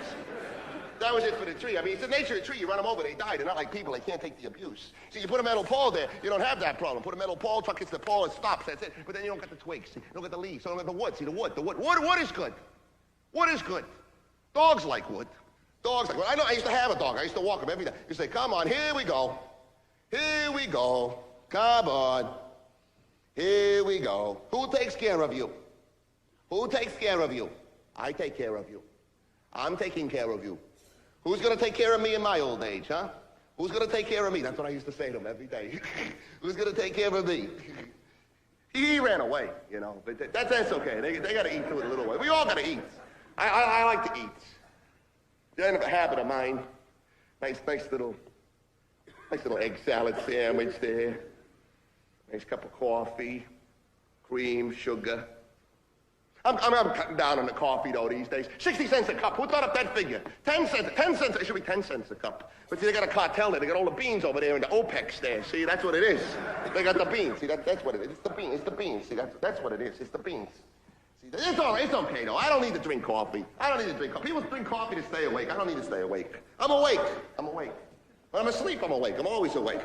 That was it for the tree. I mean, it's the nature of the tree. You run them over, they die. They're not like people. They can't take the abuse. See, you put a metal pole there, you don't have that problem. Put a metal pole, truck hits the pole, it stops. That's it. But then you don't get the twigs. See, you don't get the leaves. You don't get the wood. See, the wood. Wood is good. Wood is good. Dogs like wood. I know. I used to have a dog. I used to walk him every day. You say, come on, here we go. Here we go. Come on. Here we go. Who takes care of you? Who takes care of you? I take care of you. I'm taking care of you. Who's going to take care of me in my old age, huh? Who's going to take care of me? That's what I used to say to him every day. Who's going to take care of me? He ran away, you know, but that's okay. They got to eat too in a little way. We all got to eat. I like to eat. It's a habit of mine. Nice little egg salad sandwich there. Nice cup of coffee, cream, sugar. I'm cutting down on the coffee, though, these days. 60 cents a cup. Who thought up that figure? 10 cents. It should be 10 cents a cup. But see, they got a cartel there. They got all the beans over there in the OPEX there. See, that's what it is. They got the beans. See, that's what it is. It's the beans. It's the beans. See, that's what it is. It's the beans. See, it's all right. It's okay, though. I don't need to drink coffee. People drink coffee to stay awake. I don't need to stay awake. I'm awake. When I'm asleep, I'm awake. I'm always awake.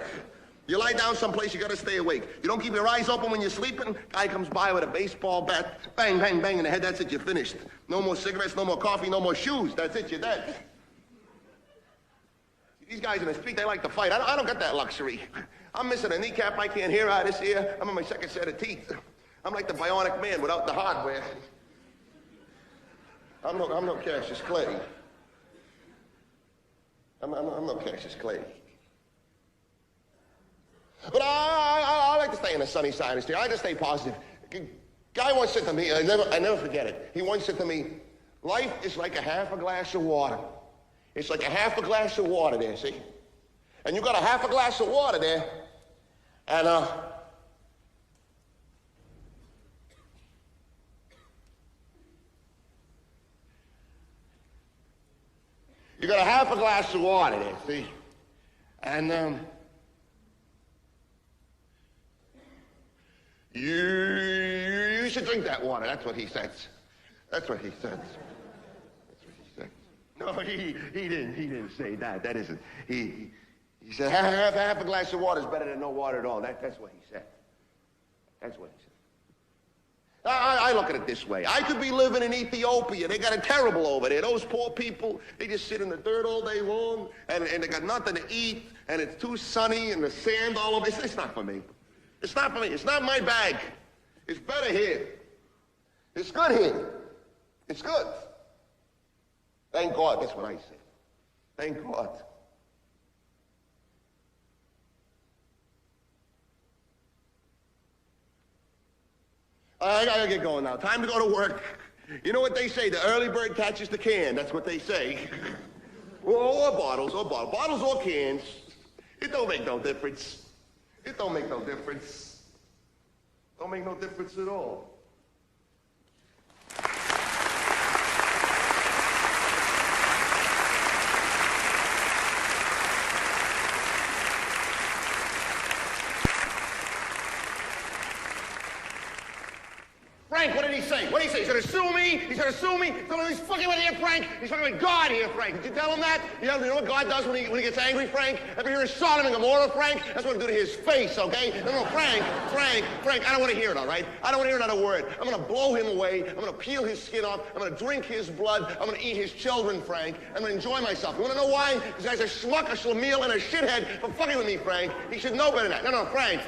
You lie down someplace, you gotta stay awake. You don't keep your eyes open when you're sleeping, guy comes by with a baseball bat, bang, bang, bang in the head, that's it, you're finished. No more cigarettes, no more coffee, no more shoes, that's it, you're dead. These guys in the street, they like to fight. I don't get that luxury. I'm missing a kneecap, I can't hear out of this ear, I'm on my second set of teeth. I'm like the bionic man without the hardware. I'm no Cassius Clay. I'm no Cassius Clay. But I like to stay on the sunny side of the street. I like to stay positive. Guy once said to me, I never forget it. He once said to me, life is like a half a glass of water. It's like a half a glass of water there, see? And you got a half a glass of water there, and you got a half a glass of water there, see? And You should drink that water. That's what he says. That's what he says. No, he didn't say that. That isn't. He He said, half a glass of water is better than no water at all. That's what he said. That's what he said. I look at it this way. I could be living in Ethiopia. They got it terrible over there. Those poor people, they just sit in the dirt all day long, and they got nothing to eat, and it's too sunny, and the sand all over. It's not for me. It's not for me. It's not my bag. It's better here. It's good here. It's good. Thank God. That's what I say. Thank God. I gotta get going now. Time to go to work. You know what they say? The early bird catches the can. That's what they say. Or bottles. Bottles or cans. It don't make no difference. It don't make no difference. Don't make no difference at all. Frank, what did he say? What did he say? He's gonna sue me? He's gonna sue me? He's fucking with you, Frank. He's fucking with God here, Frank. Did you tell him that? You know what God does when he gets angry, Frank? Ever hear of Sodom and Gomorrah, Frank? That's what he'll do to his face, okay? No, Frank, I don't want to hear it, all right? I don't want to hear another word. I'm gonna blow him away. I'm gonna peel his skin off. I'm gonna drink his blood. I'm gonna eat his children, Frank. I'm gonna enjoy myself. You wanna know why? This guy's a schmuck, a schlemiel, and a shithead for fucking with me, Frank. He should know better than that. No, Frank,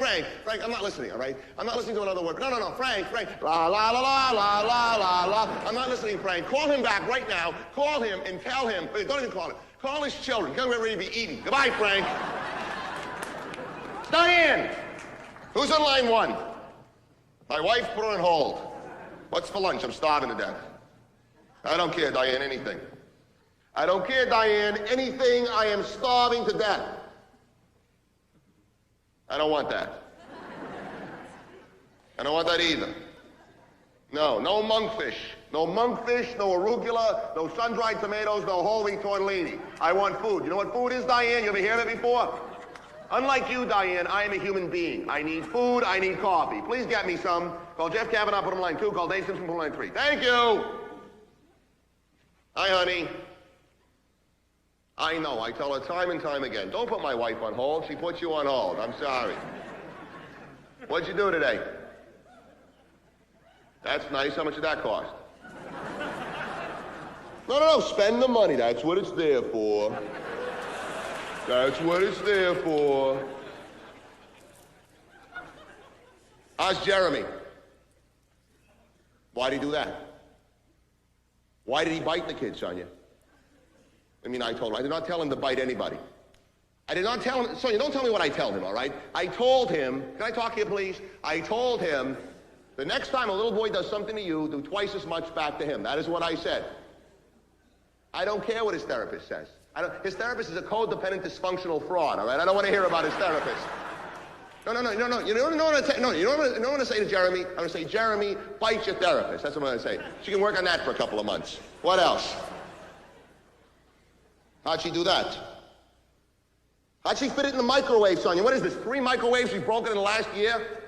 I'm not listening, all right? I'm not listening to another word. No, Frank. La, la, la, la, la. I'm not listening, Frank. Call him back right now. Call him and tell him. Wait, don't even call him. Call his children. Get ready to be eaten. Goodbye, Frank. Diane! Who's on line 1? My wife put her on hold. What's for lunch? I'm starving to death. I don't care, Diane, anything. I don't care, Diane, anything. I am starving to death. I don't want that. I don't want that either. No monkfish. No monkfish, no arugula, no sun-dried tomatoes, no whole wheat tortellini. I want food. You know what food is, Diane? You ever hear of it before? Unlike you, Diane, I am a human being. I need food, I need coffee. Please get me some. Call Jeff Kavanaugh, put him line 2. Call Dave Simpson, put him line 3. Thank you. Hi, honey. I know, I tell her time and time again, don't put my wife on hold. She puts you on hold. I'm sorry. What'd you do today? That's nice. How much did that cost? No. Spend the money. That's what it's there for. That's what it's there for. How's Jeremy? Why did he do that? Why did he bite the kid, Sonia? I mean, I told him. I did not tell him to bite anybody. I did not tell him. Sonia, don't tell me what I tell him, all right? I told him, can I talk here, please? I told him, the next time a little boy does something to you, do twice as much back to him. That is what I said. I don't care what his therapist says. His therapist is a codependent, dysfunctional fraud, all right? I don't want to hear about his therapist. No. You know what I'm going to say? No, you know what I'm going to say to Jeremy? I'm going to say, Jeremy, bite your therapist. That's what I'm going to say. She can work on that for a couple of months. What else? How'd she do that? How'd she fit it in the microwave, Sonia? What is this, 3 microwaves we've broken in the last year?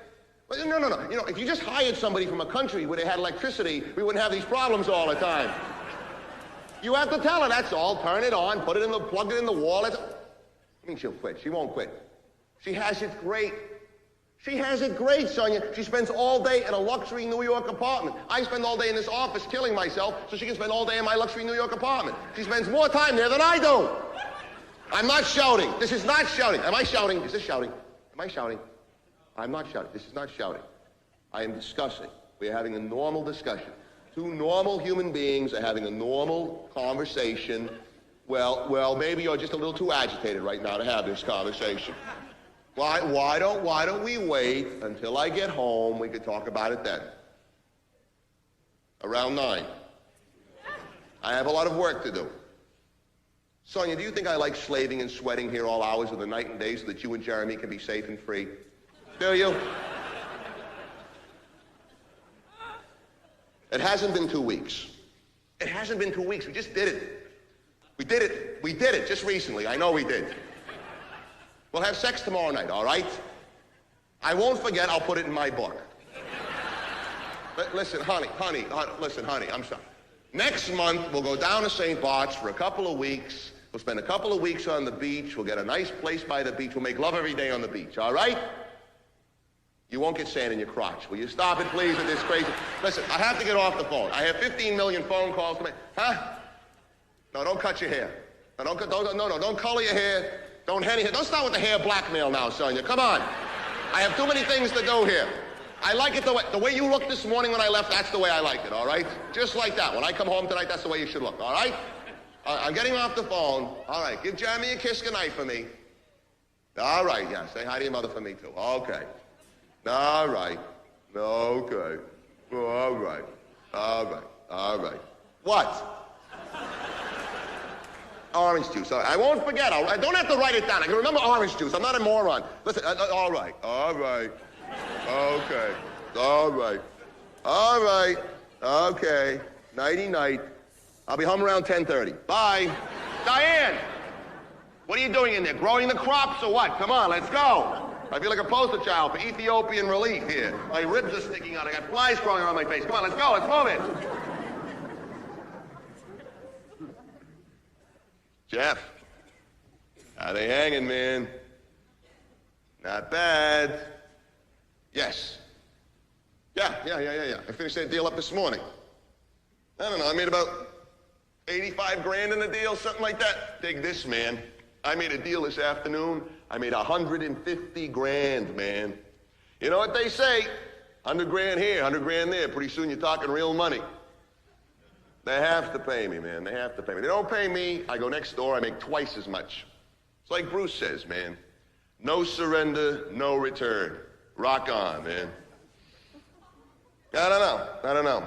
No. You know, if you just hired somebody from a country where they had electricity, we wouldn't have these problems all the time. You have to tell her, that's all. Turn it on, plug it in the wall. I mean, she'll quit. She won't quit. She has it great. She has it great, Sonia. She spends all day in a luxury New York apartment. I spend all day in this office killing myself so she can spend all day in my luxury New York apartment. She spends more time there than I do. I'm not shouting. This is not shouting. Am I shouting? Is this shouting? Am I shouting? I'm not shouting. This is not shouting. I am discussing. We are having a normal discussion. 2 normal human beings are having a normal conversation. Well, maybe you're just a little too agitated right now to have this conversation. Why don't we wait until I get home? We could talk about it then. Around 9. I have a lot of work to do. Sonia, do you think I like slaving and sweating here all hours of the night and day so that you and Jeremy can be safe and free? Do you? It hasn't been 2 weeks. It hasn't been 2 weeks. We just did it. We did it just recently. I know we did. We'll have sex tomorrow night, all right? I won't forget. I'll put it in my book. Listen, honey, I'm sorry. Next month, we'll go down to St. Bart's for a couple of weeks. We'll spend a couple of weeks on the beach. We'll get a nice place by the beach. We'll make love every day on the beach, all right? You won't get sand in your crotch. Will you stop it, please, with this crazy... Listen, I have to get off the phone. I have 15 million phone calls to make. Huh? No, don't cut your hair. No, don't color your hair. Don't henny hair. Don't start with the hair blackmail now, Sonia. Come on. I have too many things to do here. I like it the way you looked this morning when I left, that's the way I liked it, all right? Just like that. When I come home tonight, that's the way you should look, all right? I'm getting off the phone. All right, give Jeremy a kiss goodnight for me. All right, yeah, say hi to your mother for me, too. Okay. All right. Okay. All right. All right. All right. What? Orange juice. All right. I won't forget. I don't have to write it down. I can remember orange juice. I'm not a moron. Listen, all right. All right. Okay. All right. All right. Okay. Nighty-night. I'll be home around 10:30. Bye. Diane! What are you doing in there? Growing the crops or what? Come on, let's go. I feel like a poster child for Ethiopian relief here. My ribs are sticking out. I got flies crawling around my face. Come on, let's go. Let's move it. Jeff, how they hanging, man? Not bad. Yes. Yeah. I finished that deal up this morning. I don't know, I made about 85 grand in the deal, something like that. Dig this, man. I made a deal this afternoon. I made 150 grand, man. You know what they say? 100 grand here, 100 grand there. Pretty soon you're talking real money. They have to pay me, man. They have to pay me. They don't pay me, I go next door, I make twice as much. It's like Bruce says, man. No surrender, no return. Rock on, man. I don't know.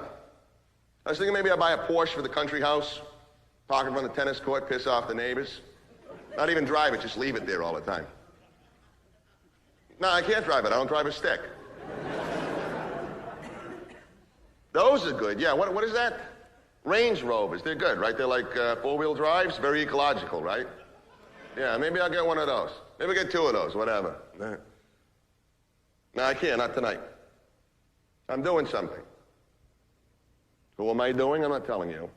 I was thinking maybe I'd buy a Porsche for the country house, park in front of the tennis court, piss off the neighbors. Not even drive it, just leave it there all the time. No, I can't drive it. I don't drive a stick. Those are good. Yeah, what is that? Range Rovers. They're good, right? They're like four-wheel drives, very ecological, right? Yeah, maybe I'll get one of those. Maybe get two of those, whatever. No, I can't, not tonight. I'm doing something. Who am I doing? I'm not telling you.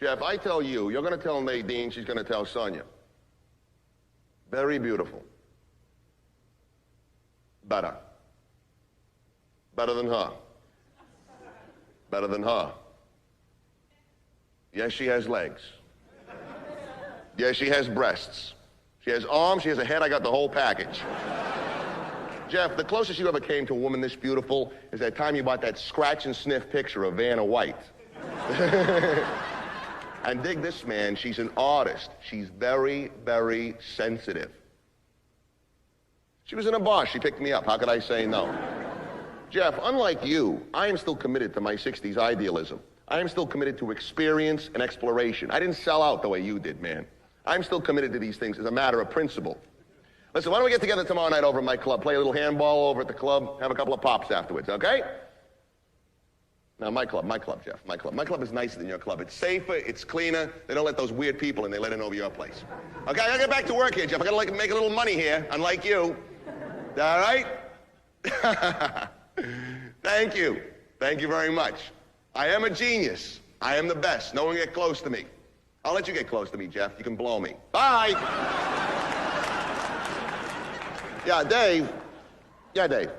Jeff, I tell you, you're going to tell Nadine, she's going to tell Sonia. Very beautiful. Better. Better than her. Better than her. Yes, she has legs. Yes, she has breasts. She has arms, she has a head, I got the whole package. Jeff, the closest you ever came to a woman this beautiful is that time you bought that scratch and sniff picture of Vanna White. And dig this, man, she's an artist. She's very, very sensitive. She was in a bar, she picked me up. How could I say no? Jeff, unlike you, I am still committed to my 60s idealism. I am still committed to experience and exploration. I didn't sell out the way you did, man. I'm still committed to these things as a matter of principle. Listen, why don't we get together tomorrow night over at my club, play a little handball over at the club, have a couple of pops afterwards, okay? No, my club, Jeff, my club. My club is nicer than your club. It's safer, it's cleaner. They don't let those weird people in, they let in over your place. Okay, I gotta get back to work here, Jeff. I gotta make a little money here, unlike you. All right? Thank you. Thank you very much. I am a genius. I am the best. No one get close to me. I'll let you get close to me, Jeff. You can blow me. Bye. Yeah, Dave. Yeah, Dave.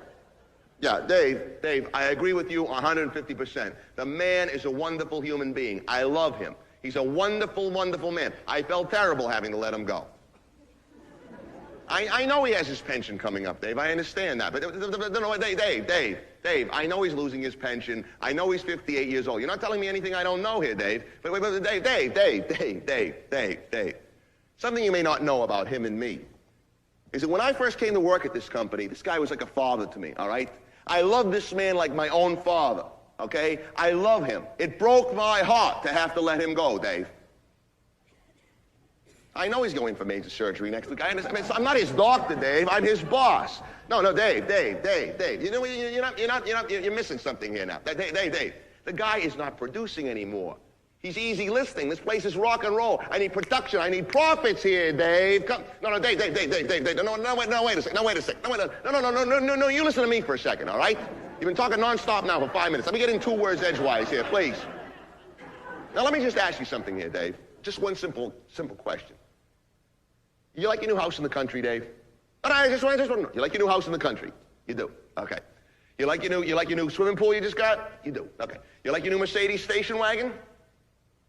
Yeah, Dave, I agree with you 150%. The man is a wonderful human being. I love him. He's a wonderful, wonderful man. I felt terrible having to let him go. I know he has his pension coming up, Dave. I understand that. But no, Dave, I know he's losing his pension. I know he's 58 years old. You're not telling me anything I don't know here, Dave. But Dave. Something you may not know about him and me is that when I first came to work at this company, this guy was like a father to me, all right? I love this man like my own father, okay? I love him. It broke my heart to have to let him go, Dave. I know he's going for major surgery next week. I'm not his doctor, Dave. I'm his boss. No, Dave. You know, you're missing something here now. Dave. The guy is not producing anymore. He's easy listening. This place is rock and roll. I need production. I need profits here, Dave. Come. No, Dave. No, wait a second. No, you listen to me for a second, all right? You've been talking nonstop now for 5 minutes. Let me get in 2 words edgewise here, please. Now, let me just ask you something here, Dave. Just one simple question. You like your new house in the country, Dave? You like your new house in the country? You do. Okay. You like your new swimming pool you just got? You do. Okay. You like your new Mercedes station wagon?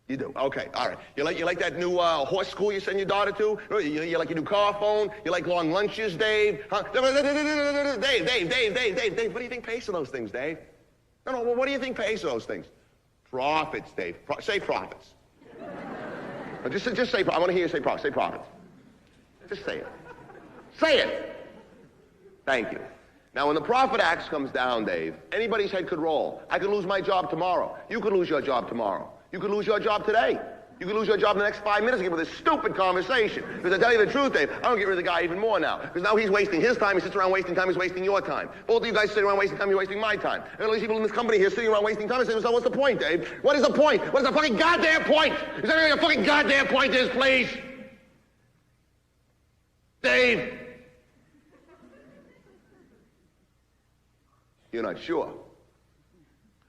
You do. Okay. All right. You like that new horse school you send your daughter to? You like your new car phone? You like long lunches, Dave? Huh? Dave. What do you think pays for those things, Dave? No. What do you think pays for those things? Profits, Dave. Say profits. Just say. I want to hear you say profits. Say profits. Just say it. Say it. Thank you. Now, when the profit axe comes down, Dave, anybody's head could roll. I could lose my job tomorrow. You could lose your job tomorrow. You could lose your job today. You could lose your job in the next 5 minutes again with this stupid conversation. Because I tell you the truth, Dave, I don't get rid of the guy even more now. Because now he's wasting his time. He sits around wasting time. He's wasting your time. Both of you guys sit around wasting time. You're wasting my time. And all these people in this company here sitting around wasting time. I say to myself, what's the point, Dave? What is the point? What is the fucking goddamn point? Is there any fucking goddamn point is, please? Dave? You're not sure?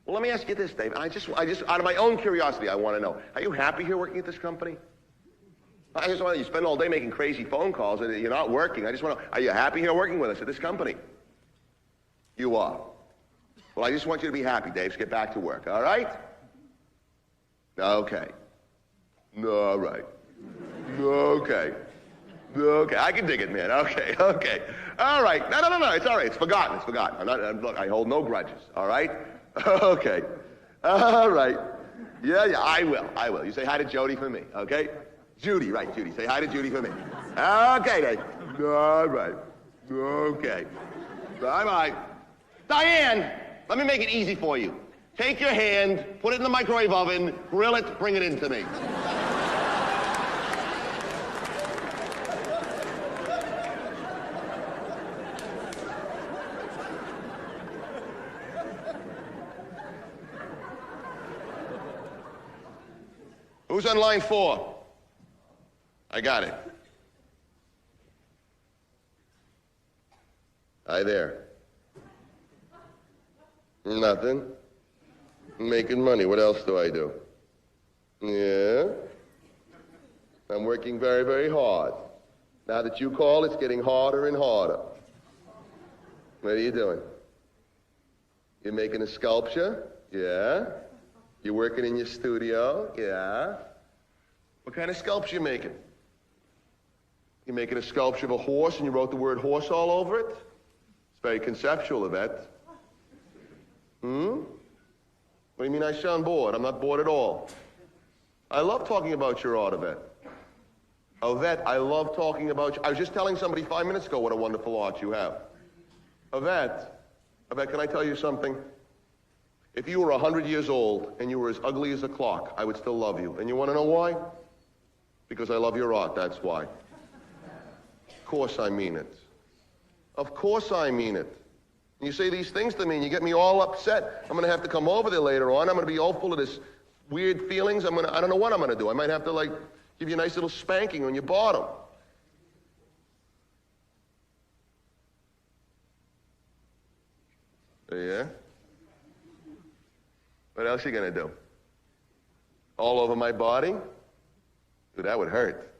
Well, let me ask you this, Dave. I just, out of my own curiosity, I want to know, are you happy here working at this company? I just want to, you spend all day making crazy phone calls and you're not working. I just want to, are you happy here working with us at this company? You are. Well, I just want you to be happy, Dave, so get back to work, all right? Okay. All right. Okay. Okay, I can dig it, man. Okay. All right. No, it's all right. It's forgotten. Look, I hold no grudges, all right? Okay. All right. Yeah, I will. You say hi to Jody for me, okay? Judy, right, Judy. Say hi to Judy for me. Okay, Dave. All right. Okay. Bye-bye. Diane, let me make it easy for you. Take your hand, put it in the microwave oven, grill it, bring it in to me. Who's on line 4? I got it. Hi there. Nothing. Making money. What else do I do? Yeah? I'm working very, very hard. Now that you call, it's getting harder and harder. What are you doing? You're making a sculpture? Yeah? You working in your studio? Yeah? What kind of sculpture you making? You making a sculpture of a horse and you wrote the word horse all over it? It's very conceptual, Yvette. What do you mean I sound bored? I'm not bored at all. I love talking about your art, Yvette. Yvette, I love talking about you. I was just telling somebody 5 minutes ago what a wonderful art you have. Yvette, can I tell you something? If you were 100 years old and you were as ugly as a clock, I would still love you. And you want to know why? Because I love your art, that's why. Of course I mean it. Of course I mean it. And you say these things to me and you get me all upset. I'm going to have to come over there later on. I'm going to be all full of this weird feelings. I don't know what I'm going to do. I might have to, like, give you a nice little spanking on your bottom. Yeah? What else are you going to do? All over my body? Dude, that would hurt.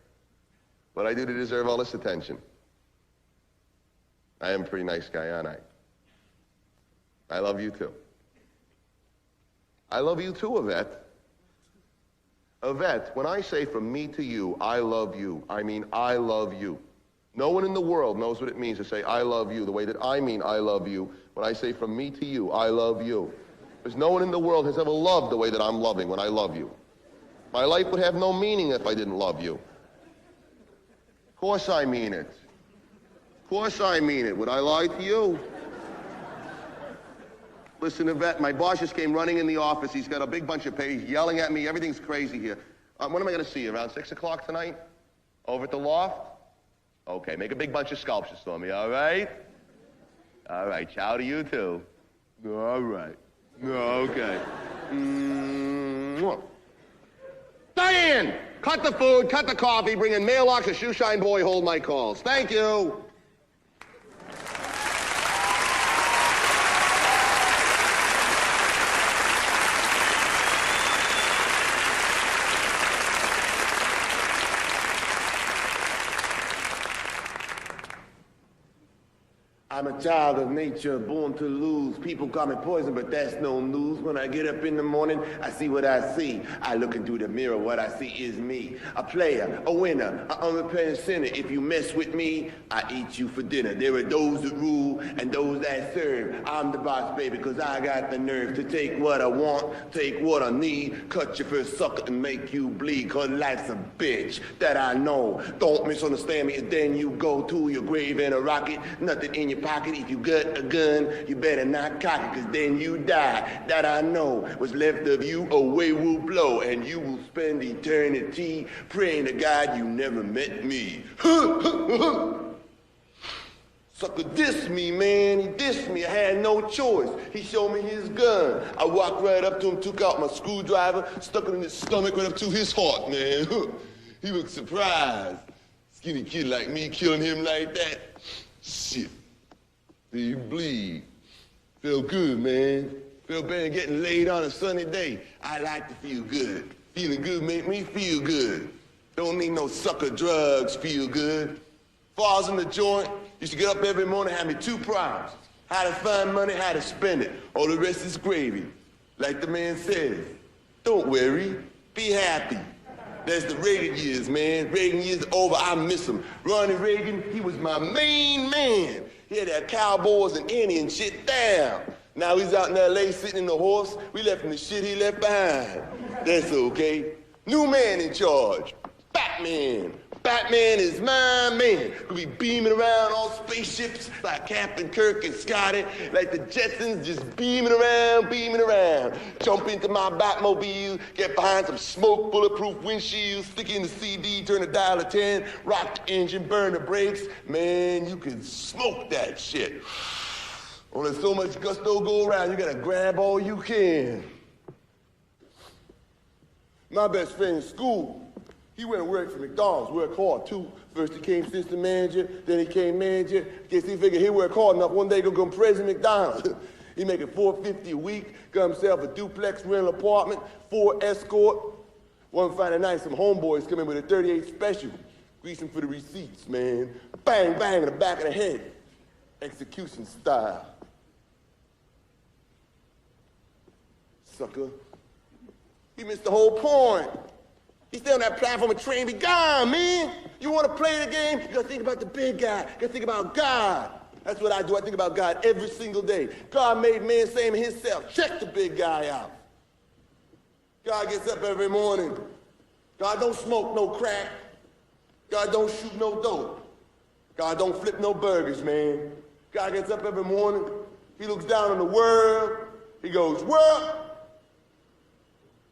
What I do to deserve all this attention? I am a pretty nice guy, aren't I? I love you too. I love you too, Yvette. Yvette, when I say from me to you, I love you, I mean I love you. No one in the world knows what it means to say I love you the way that I mean I love you when I say from me to you, I love you. Because no one in the world has ever loved the way that I'm loving when I love you. My life would have no meaning if I didn't love you. Of course I mean it. Of course I mean it. Would I lie to you? Listen, Yvette, my boss just came running in the office. He's got a big bunch of papers yelling at me. Everything's crazy here. When am I going to see you? Around 6 o'clock tonight? Over at the loft? Okay, make a big bunch of sculptures for me, all right? All right, ciao to you too. All right. Okay. Diane, cut the food, cut the coffee, bring in mailbox, a shoe shine boy, hold my calls. Thank you. I'm a child of nature, born to lose. People call me poison, but that's no news. When I get up in the morning, I see what I see. I look into the mirror, what I see is me. A player, a winner, an unrepentant sinner. If you mess with me, I eat you for dinner. There are those that rule and those that serve. I'm the boss, baby, because I got the nerve to take what I want, take what I need, cut you for a sucker and make you bleed, because life's a bitch, that I know. Don't misunderstand me, and then you go to your grave in a rocket, nothing in your pocket. If you got a gun, you better not cock it, because then you die. That I know. What's left of you, away will blow, and you will spend eternity praying to God you never met me. Sucker dissed me, man. He dissed me. I had no choice. He showed me his gun. I walked right up to him, took out my screwdriver, stuck it in his stomach right up to his heart, man. He looked surprised. Skinny kid like me killing him like that. Shit. Did you bleed? Feel good, man. Feel better getting laid on a sunny day. I like to feel good. Feeling good make me feel good. Don't need no sucker drugs, feel good. Falls in the joint, used to get up every morning, have me 2 problems. How to find money, how to spend it. All the rest is gravy. Like the man says, don't worry, be happy. There's the Reagan years, man. Reagan years over, I miss him. Ronnie Reagan, he was my main man. He had that Cowboys and Indian shit down. Now he's out in L.A. sitting in the horse. We left him the shit he left behind. That's okay. New man in charge. Batman. Batman is my man. We'll be beaming around on spaceships like Captain Kirk and Scotty, like the Jetsons, just beaming around. Jump into my Batmobile, get behind some smoke, bulletproof windshield, stick in the CD, turn the dial to 10, rock the engine, burn the brakes. Man, you can smoke that shit. Only so much gusto go around, you gotta grab all you can. My best friend in school, he went and worked for McDonald's, worked hard too. First he came assistant manager, then he came manager. Guess he figured he'd work hard enough one day to become president of McDonald's. He making $450 a week, got himself a duplex rental apartment, 4 escort. One Friday night, some homeboys come in with a 38 special. Grease him for the receipts, man. Bang, bang in the back of the head. Execution style. Sucker. He missed the whole point. He's still on that platform of train be gone, man. You want to play the game? You gotta think about the big guy. You gotta think about God. That's what I do. I think about God every single day. God made man same himself. Check the big guy out. God gets up every morning. God don't smoke no crack. God don't shoot no dope. God don't flip no burgers, man. God gets up every morning. He looks down on the world. He goes, world,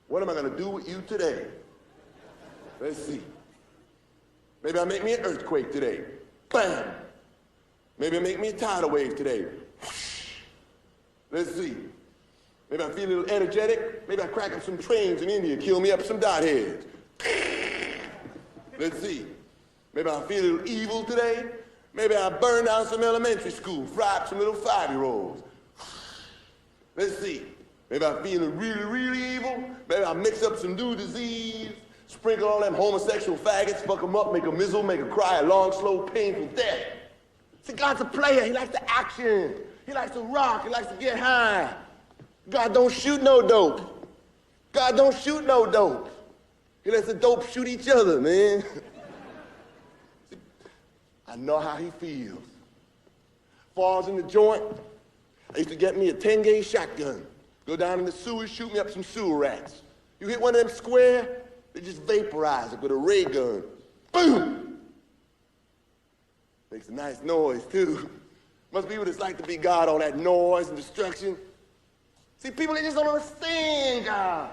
what am I gonna do with you today? Let's see. Maybe I'll make me an earthquake today. Bam! Maybe I'll make me a tidal wave today. Let's see. Maybe I feel a little energetic. Maybe I crack up some trains in India, kill me up some dot heads. Let's see. Maybe I feel a little evil today. Maybe I burn down some elementary school, fry up some little 5-year-olds. Let's see. Maybe I'm feeling really, really evil. Maybe I mix up some new disease. Sprinkle all them homosexual faggots, fuck them up, make them miserable, make them cry a long, slow, painful death. See, God's a player. He likes the action. He likes to rock. He likes to get high. God don't shoot no dope. God don't shoot no dope. He lets the dope shoot each other, man. See, I know how he feels. Falls in the joint. I used to get me a 10-gauge shotgun. Go down in the sewers, shoot me up some sewer rats. You hit one of them square, they just vaporize it with a ray gun. Boom! Makes a nice noise, too. Must be what it's like to be God, all that noise and destruction. See, people, they just don't understand God.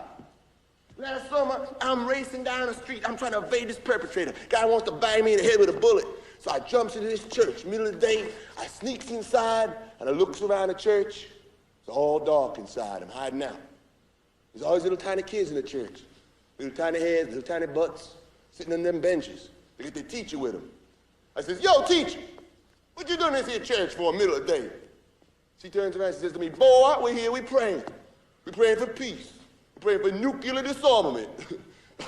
Last summer, I'm racing down the street. I'm trying to evade this perpetrator. Guy wants to bang me in the head with a bullet. So I jumps into this church, middle of the day. I sneaks inside, and I looks around the church. It's all dark inside. I'm hiding out. There's always little tiny kids in the church. Little tiny heads, little tiny butts, sitting on them benches. They get their teacher with them. I says, yo, teacher, what you doing in this here church for a middle of the day? She turns around and says to me, boy, we're here, we praying. We're praying for peace. We're praying for nuclear disarmament.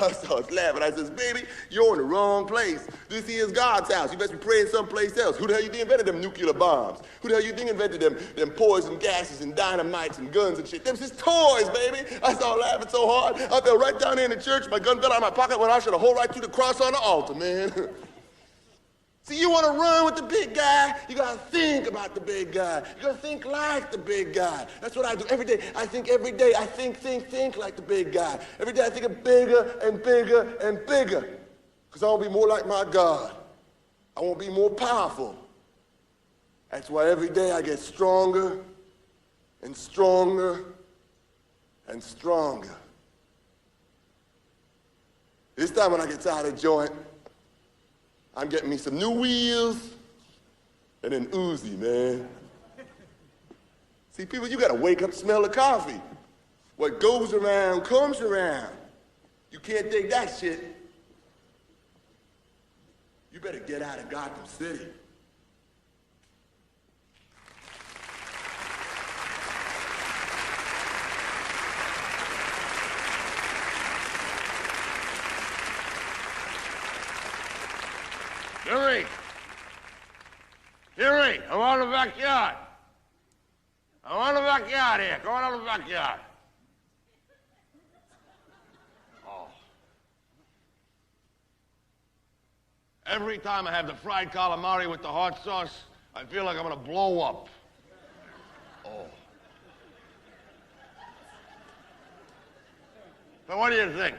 I starts laughing. I says, baby, you're in the wrong place. This here is God's house. You best be praying someplace else. Who the hell you think invented them nuclear bombs? Who the hell you think invented them poison gases and dynamites and guns and shit? Them's just toys, baby. I started laughing so hard, I fell right down there in the church. My gun fell out of my pocket when I shot a hole right through the cross on the altar, man. See, you want to run with the big guy, you got to think about the big guy. You got to think like the big guy. That's what I do every day. I think every day. I think like the big guy. Every day I think of bigger and bigger and bigger. Because I want to be more like my God. I want to be more powerful. That's why every day I get stronger and stronger and stronger. This time when I get tired of joint, I'm getting me some new wheels and an Uzi, man. See, people, you gotta wake up, smell the coffee. What goes around comes around. You can't take that shit. You better get out of Gotham City. Jerry, I'm on the backyard. I'm on the backyard here. Go on the backyard. Oh. Every time I have the fried calamari with the hot sauce, I feel like I'm gonna blow up. Oh. So what do you think?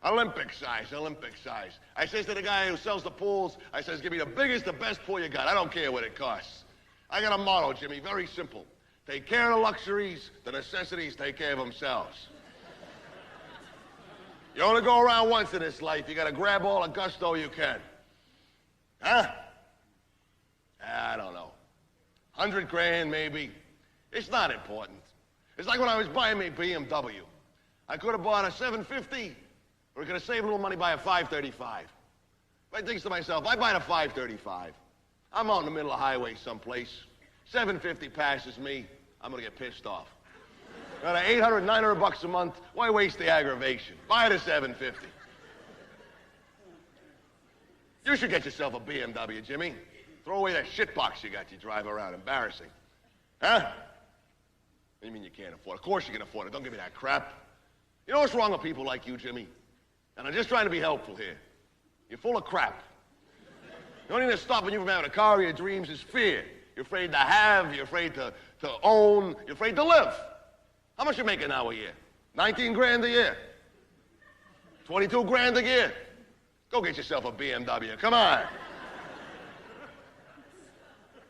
Olympic size, Olympic size. I says to the guy who sells the pools, I says, give me the biggest, the best pool you got. I don't care what it costs. I got a motto, Jimmy, very simple. Take care of the luxuries, the necessities take care of themselves. You only go around once in this life. You gotta grab all the gusto you can. Huh? I don't know. 100 grand, maybe. It's not important. It's like when I was buying me BMW. I could have bought a 750, or I could have saved a little money by a 535. If I think to myself, I buy a 535. I'm out in the middle of the highway someplace. 750 passes me, I'm gonna get pissed off. Got 800, 900 bucks a month, why waste the aggravation? Buy the 750. You should get yourself a BMW, Jimmy. Throw away that shitbox you got you drive around, embarrassing. Huh? What do you mean you can't afford it? Of course you can afford it, don't give me that crap. You know what's wrong with people like you, Jimmy? And I'm just trying to be helpful here. You're full of crap. The only thing that's stopping you from having a car of your dreams is fear. You're afraid to have, you're afraid to own, you're afraid to live. How much you making now a year? 19 grand a year? 22 grand a year? Go get yourself a BMW, come on.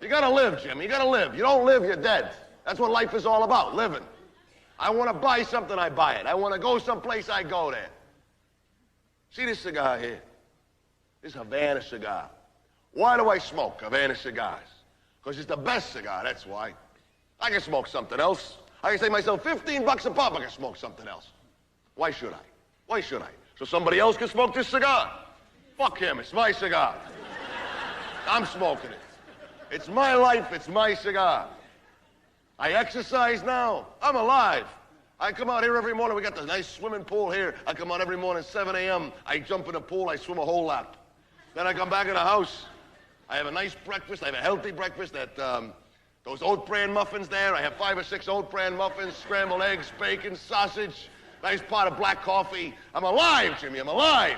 You gotta live, Jimmy, you gotta live. You don't live, you're dead. That's what life is all about, living. I wanna buy something, I buy it. I wanna go someplace, I go there. See this cigar here? This Havana cigar. Why do I smoke Havana cigars? Because it's the best cigar, that's why. I can smoke something else. I can save myself 15 bucks a pop, I can smoke something else. Why should I? Why should I? So somebody else can smoke this cigar? Fuck him, it's my cigar. I'm smoking it. It's my life, it's my cigar. I exercise now, I'm alive. I come out here every morning, we got the nice swimming pool here. I come out every morning, 7 a.m., I jump in the pool, I swim a whole lap. Then I come back in the house, I have a nice breakfast, I have a healthy breakfast at those oat bran muffins there. I have 5 or 6 oat bran muffins, scrambled eggs, bacon, sausage, nice pot of black coffee. I'm alive, Jimmy, I'm alive.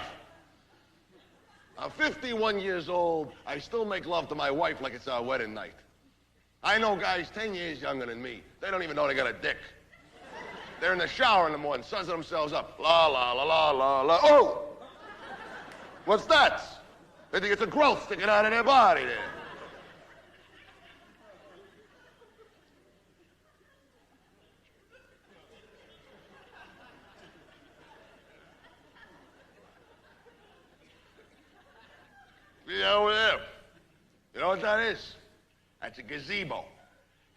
I'm 51 years old, I still make love to my wife like it's our wedding night. I know guys 10 years younger than me, they don't even know they got a dick. They're in the shower in the morning, suzzing themselves up. La, la, la, la, la, la. Oh! What's that? They think it's a growth sticking out of their body there. See over there? You know what that is? That's a gazebo.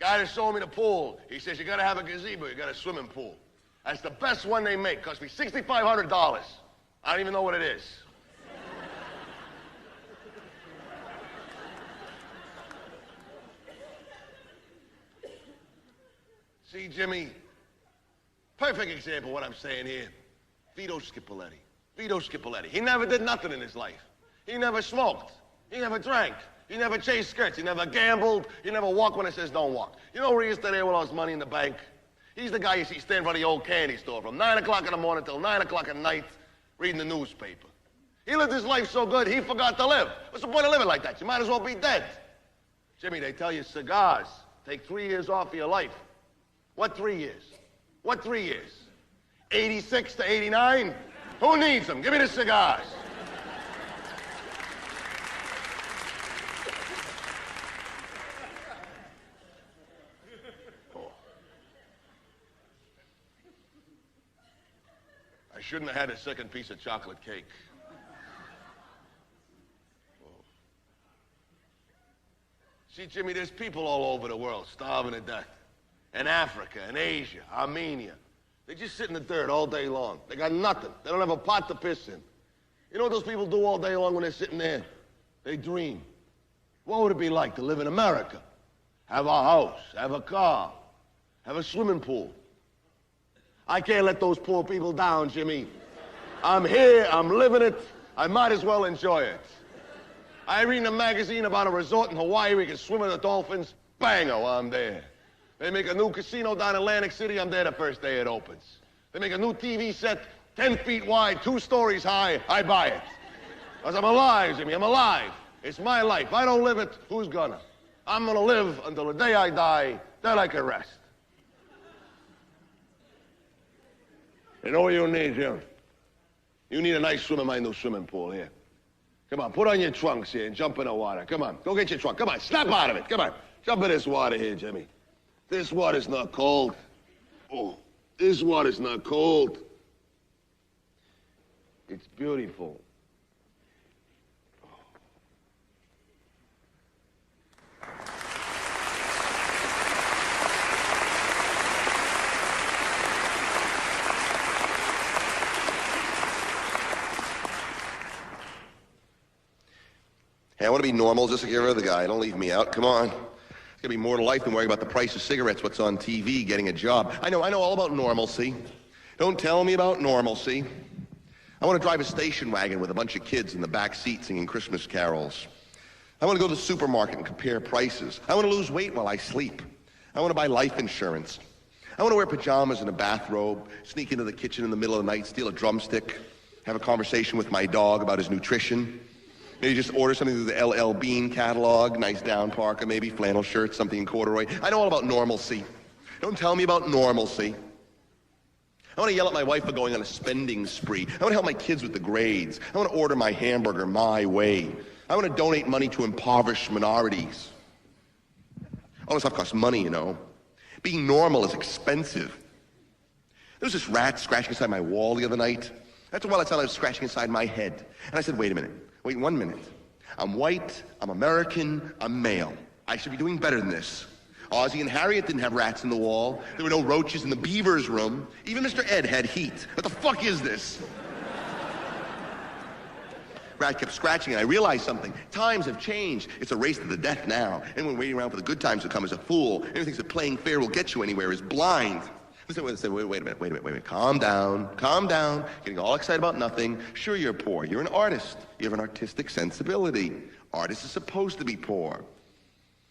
Guy that sold me the pool, he says, you gotta have a gazebo, you got a swimming pool. That's the best one they make, cost me $6,500. I don't even know what it is. See, Jimmy, perfect example of what I'm saying here. Vito Schipoletti. Vito Schipoletti. He never did nothing in his life. He never smoked. He never drank. He never chased skirts. He never gambled. He never walked when it says don't walk. You know where he is today with all his money in the bank? He's the guy you see stand in front of the old candy store from 9 o'clock in the morning till 9 o'clock at night reading the newspaper. He lived his life so good, he forgot to live. What's the point of living like that? You might as well be dead. Jimmy, they tell you cigars take 3 years off of your life. What 3 years? What 3 years? 86 to 89? Who needs them? Give me the cigars. Oh. I shouldn't have had a second piece of chocolate cake. Oh. See, Jimmy, there's people all over the world starving to death. In Africa, in Asia, Armenia. They just sit in the dirt all day long. They got nothing. They don't have a pot to piss in. You know what those people do all day long when they're sitting there? They dream. What would it be like to live in America? Have a house, have a car, have a swimming pool. I can't let those poor people down, Jimmy. I'm here, I'm living it. I might as well enjoy it. I read in a magazine about a resort in Hawaii where you can swim with the dolphins. Bango, I'm there. They make a new casino down in Atlantic City, I'm there the first day it opens. They make a new TV set 10 feet wide, 2 stories high, I buy it. Because I'm alive, Jimmy, I'm alive. It's my life. If I don't live it, who's gonna? I'm gonna live until the day I die, then I can rest. You know what you need, Jim? You need a nice swim in my new swimming pool here. Come on, put on your trunks here and jump in the water. Come on, go get your trunk. Come on, snap out of it. Come on, jump in this water here, Jimmy. This water's not cold. Oh, this water's not cold. It's beautiful. Hey, I want to be normal just like every other guy. Don't leave me out. Come on. It's gonna be more to life than worrying about the price of cigarettes, what's on TV, getting a job. I know all about normalcy. Don't tell me about normalcy. I want to drive a station wagon with a bunch of kids in the back seat singing Christmas carols. I want to go to the supermarket and compare prices. I want to lose weight while I sleep. I want to buy life insurance. I want to wear pajamas and a bathrobe, sneak into the kitchen in the middle of the night, steal a drumstick, have a conversation with my dog about his nutrition. Maybe just order something through the LL Bean catalog, nice down parka, maybe flannel shirt, something in corduroy. I know all about normalcy. Don't tell me about normalcy. I want to yell at my wife for going on a spending spree. I want to help my kids with the grades. I want to order my hamburger my way. I want to donate money to impoverished minorities. All this stuff costs money, you know. Being normal is expensive. There was this rat scratching inside my wall the other night. After a while, I thought I was scratching inside my head. And I said, wait a minute. Wait 1 minute. I'm white, I'm American, I'm male. I should be doing better than this. Ozzie and Harriet didn't have rats in the wall. There were no roaches in the beaver's room. Even Mr. Ed had heat. What the fuck is this? Rat kept scratching and I realized something. Times have changed. It's a race to the death now. Anyone waiting around for the good times to come is a fool. Anyone thinks that playing fair will get you anywhere is blind. Listen, wait a minute. Calm down. Getting all excited about nothing. Sure, you're poor. You're an artist. You have an artistic sensibility. Artists are supposed to be poor.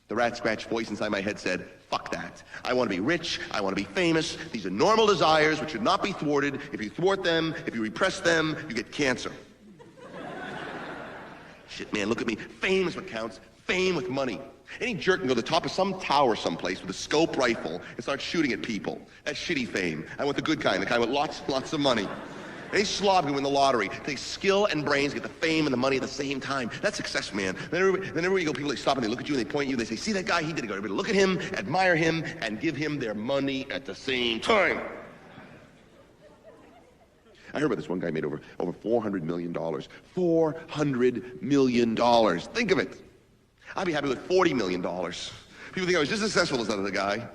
The rat scratch voice inside my head said, fuck that. I want to be rich. I want to be famous. These are normal desires which should not be thwarted. If you thwart them, if you repress them, you get cancer. Shit, man, look at me. Fame is what counts. Fame with money. Any jerk can go to the top of some tower someplace with a scope rifle and start shooting at people. That's shitty fame. I want the good kind, the kind with lots and lots of money. Any slob can win the lottery. They skill and brains get the fame and the money at the same time. That's success, man. Then everywhere you go, people, they stop and they look at you and they point at you. They say, see that guy? He did it. Everybody look at him, admire him, and give him their money at the same time. I heard about this one guy made over $400 million. $400 million. Think of it. I'd be happy with $40 million. People think I was just as successful as that other guy.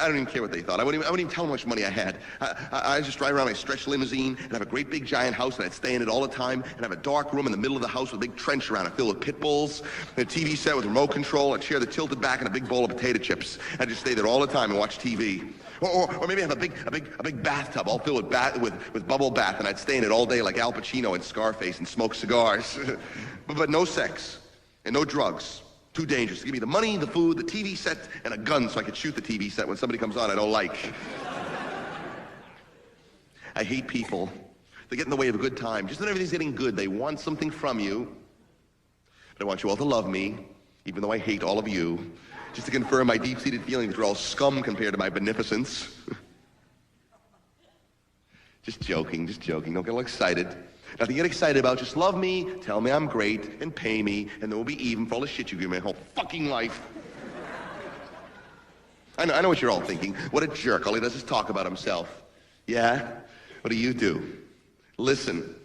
I don't even care what they thought. I wouldn't even tell them how much money I had. I'd just drive around my stretch limousine and have a great big giant house, and I'd stay in it all the time, and have a dark room in the middle of the house with a big trench around it filled with pit bulls, and a TV set with remote control, a chair that tilted back, and a big bowl of potato chips. I'd just stay there all the time and watch TV. Or maybe have a big bathtub all filled with bubble bath, and I'd stay in it all day like Al Pacino in Scarface and smoke cigars. but no sex and no drugs. Too dangerous. Give me the money, the food, the TV set, and a gun so I could shoot the TV set when somebody comes on I don't like. I hate people. They get in the way of a good time. Just when everything's getting good, they want something from you. But I want you all to love me, even though I hate all of you, just to confirm my deep-seated feelings are all scum compared to my beneficence. Just joking. Don't get all excited. Nothing to get excited about. Just love me, tell me I'm great, and pay me, and then we'll be even for all the shit you give me my whole fucking life. I know what you're all thinking. What a jerk. All he does is talk about himself. Yeah? What do you do? Listen.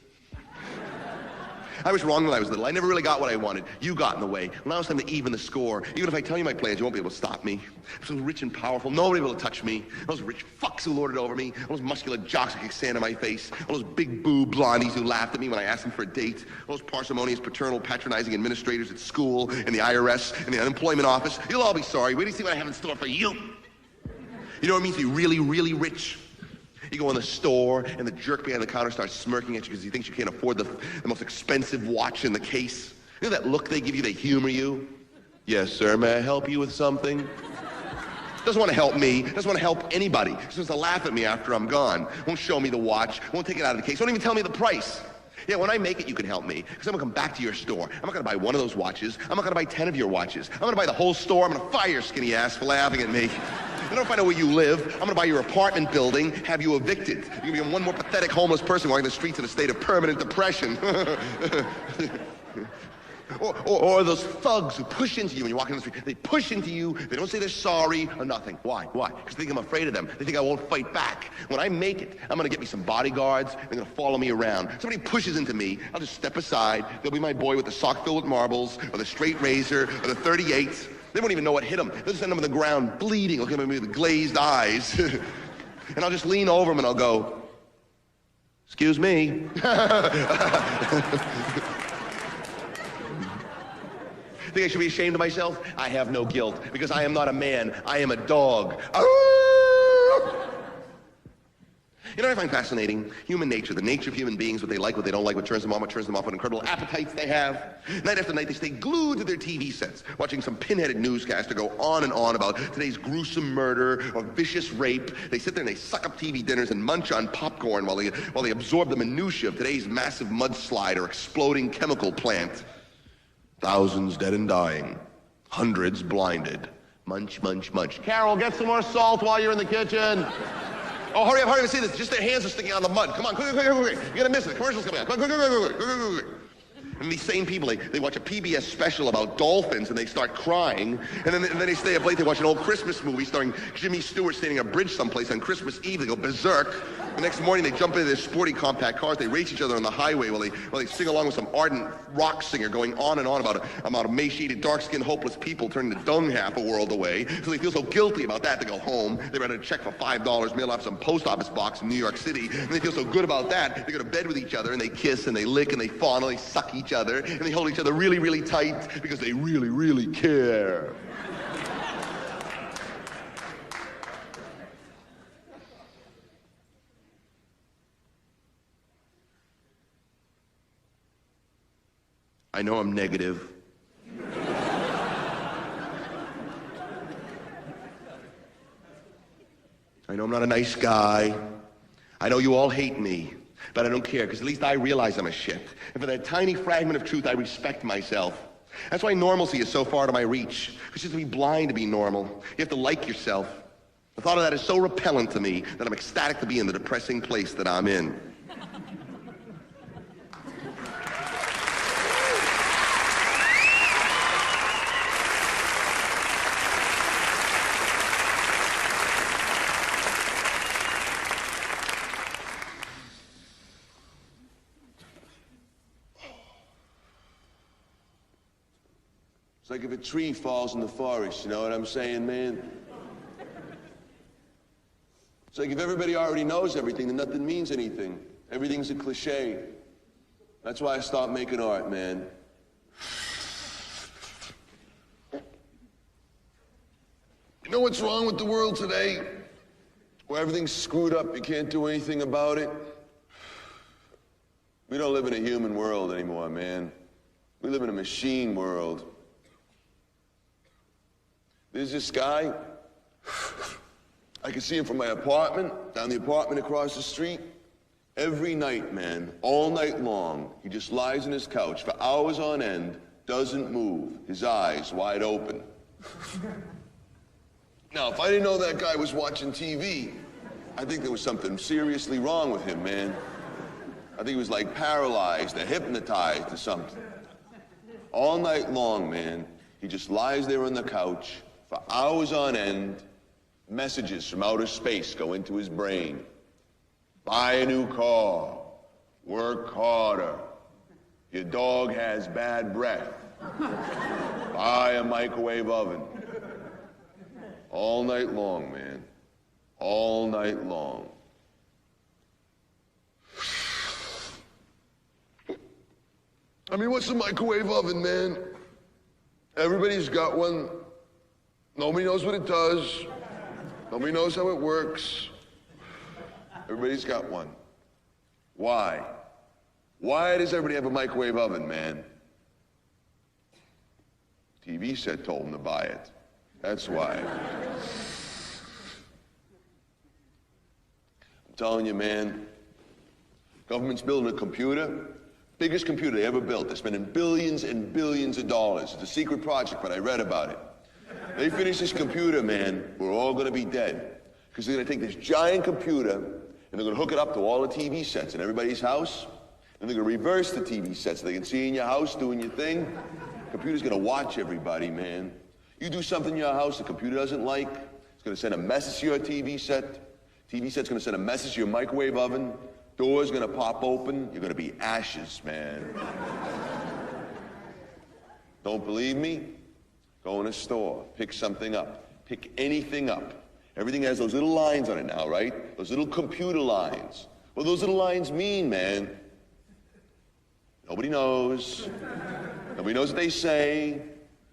I was wrong when I was little. I never really got what I wanted. You got in the way. Now it's time to even the score. Even if I tell you my plans, you won't be able to stop me. I'm so rich and powerful, nobody will be able to touch me. Those rich fucks who lorded over me. All those muscular jocks who kicked sand in my face. All those big boob blondies who laughed at me when I asked them for a date. All those parsimonious, paternal, patronizing administrators at school, and the IRS, and the unemployment office. You'll all be sorry. Wait till you see what I have in store for you. You know what it means to be really, really rich? You go in the store, and the jerk behind the counter starts smirking at you because he thinks you can't afford the most expensive watch in the case. You know that look they give you? They humor you. Yes, sir, may I help you with something? Doesn't want to help me. Doesn't want to help anybody. Just wants to laugh at me after I'm gone. Won't show me the watch. Won't take it out of the case. Won't even tell me the price. Yeah, when I make it, you can help me. Because I'm going to come back to your store. I'm not going to buy one of those watches. I'm not going to buy 10 of your watches. I'm going to buy the whole store. I'm going to fire your skinny ass for laughing at me. I don't know if I know where you live. I'm going to buy your apartment building, have you evicted. You're going to be one more pathetic homeless person walking the streets in a state of permanent depression. Or those thugs who push into you when you're walking down the street. They push into you. They don't say they're sorry or nothing. Why? Because they think I'm afraid of them. They think I won't fight back. When I make it, I'm going to get me some bodyguards. They're going to follow me around. Somebody pushes into me, I'll just step aside. They'll be my boy with the sock filled with marbles, or the straight razor, or the 38. They won't even know what hit them. They'll just end up on the ground bleeding, looking at me with glazed eyes. And I'll just lean over them and I'll go, "Excuse me." Think I should be ashamed of myself? I have no guilt, because I am not a man. I am a dog. You know what I find fascinating? Human nature, the nature of human beings, what they like, what they don't like, what turns them on, what turns them off, what incredible appetites they have. Night after night, they stay glued to their TV sets, watching some pin-headed newscaster go on and on about today's gruesome murder or vicious rape. They sit there and they suck up TV dinners and munch on popcorn while they absorb the minutiae of today's massive mudslide or exploding chemical plant. Thousands dead and dying. Hundreds blinded. Munch, munch, munch. Carol, get some more salt while you're in the kitchen. Oh, hurry up, see this. Just their hands are sticking out of the mud. Come on, quick. You're gonna miss it. The commercial's coming out. Quick. And these same people, they watch a PBS special about dolphins and they start crying. And then they stay up late, they watch an old Christmas movie starring Jimmy Stewart standing on a bridge someplace on Christmas Eve. They go berserk. The next morning they jump into their sporty compact cars. They race each other on the highway while they sing along with some ardent rock singer going on and on about emaciated, dark-skinned, hopeless people turning the dung half a world away. So they feel so guilty about that, they go home. They write a check for $5, mail off some post office box in New York City. And they feel so good about that, they go to bed with each other and they kiss and they lick and they fondle, they suck each other and they hold each other really, really tight because they really, really care. I know I'm negative. I know I'm not a nice guy. I know you all hate me, but I don't care, because at least I realize I'm a shit. And for that tiny fragment of truth, I respect myself. That's why normalcy is so far to my reach. It's just to be blind to be normal. You have to like yourself. The thought of that is so repellent to me that I'm ecstatic to be in the depressing place that I'm in. It's like if a tree falls in the forest, you know what I'm saying, man? It's like if everybody already knows everything, then nothing means anything. Everything's a cliche. That's why I stopped making art, man. You know what's wrong with the world today? Where everything's screwed up, you can't do anything about it. We don't live in a human world anymore, man. We live in a machine world. There's this guy. I can see him from my apartment, down the apartment across the street. Every night, man, all night long, he just lies on his couch for hours on end, doesn't move, his eyes wide open. Now, if I didn't know that guy was watching TV, I think there was something seriously wrong with him, man. I think he was like paralyzed or hypnotized or something. All night long, man, he just lies there on the couch for hours on end. Messages from outer space go into his brain. Buy a new car. Work harder. Your dog has bad breath. Buy a microwave oven. All night long, man. All night long. I mean, what's a microwave oven, man? Everybody's got one. Nobody knows what it does. Nobody knows how it works. Everybody's got one. Why? Why does everybody have a microwave oven, man? TV set told them to buy it. That's why. I'm telling you, man, government's building a computer. Biggest computer they ever built. They're spending billions and billions of dollars. It's a secret project, but I read about it. They finish this computer, man, we're all gonna be dead. Because they're gonna take this giant computer and they're gonna hook it up to all the TV sets in everybody's house. And they're gonna reverse the TV sets so they can see you in your house doing your thing. The computer's gonna watch everybody, man. You do something in your house the computer doesn't like, it's gonna send a message to your TV set. TV set's gonna send a message to your microwave oven. Door's gonna pop open, you're gonna be ashes, man. Don't believe me? Go in a store, pick something up. Pick anything up. Everything has those little lines on it now, right? Those little computer lines. What do those little lines mean, man? Nobody knows. Nobody knows what they say.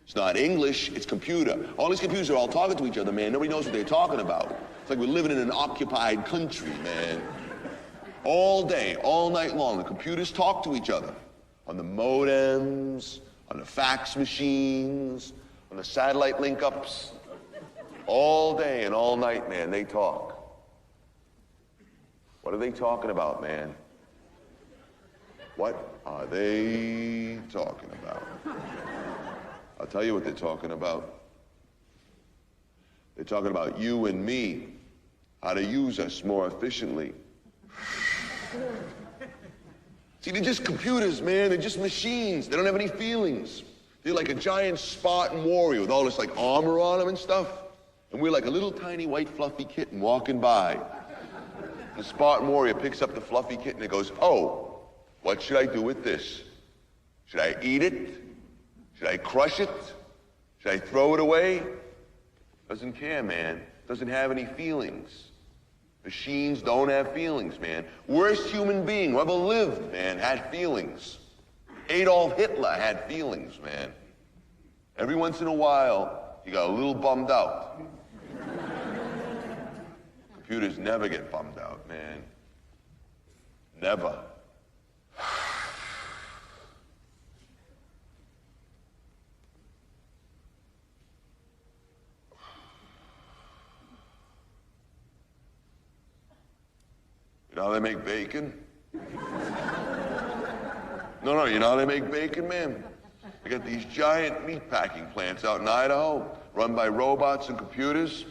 It's not English, it's computer. All these computers are all talking to each other, man. Nobody knows what they're talking about. It's like we're living in an occupied country, man. All day, all night long, the computers talk to each other. On the modems, on the fax machines, on the satellite link-ups. All day and all night, man, they talk. What are they talking about, man? What are they talking about? I'll tell you what they're talking about. They're talking about you and me, how to use us more efficiently. See, they're just computers, man. They're just machines. They don't have any feelings. They're like a giant Spartan warrior with all this like armor on them and stuff. And we're like a little tiny white fluffy kitten walking by. The Spartan warrior picks up the fluffy kitten and goes, oh, what should I do with this? Should I eat it? Should I crush it? Should I throw it away? Doesn't care, man. Doesn't have any feelings. Machines don't have feelings, man. Worst human being who ever lived, man, had feelings. Adolf Hitler had feelings, man. Every once in a while, he got a little bummed out. Computers never get bummed out, man. Never. You know how they make bacon? No, you know how they make bacon, man? They got these giant meat packing plants out in Idaho, run by robots and computers.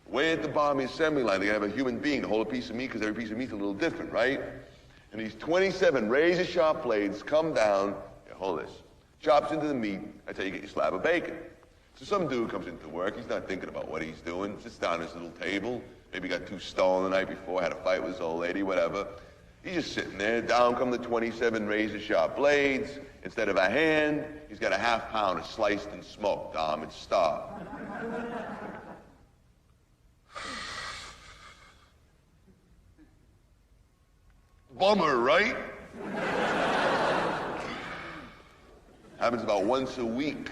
Way at the bottom of the assembly line, they have a human being to hold a piece of meat, because every piece of meat's a little different, right? And these 27 razor-sharp blades come down, here, hold this, chops into the meat, that's how you get your slab of bacon. So some dude comes into work, he's not thinking about what he's doing, sits down at his little table, maybe got too stoned the night before, had a fight with his old lady, whatever. He's just sitting there, down come the 27 razor-sharp blades. Instead of a hand, he's got a half pound of sliced and smoked almond star. Bummer, right? Happens about once a week.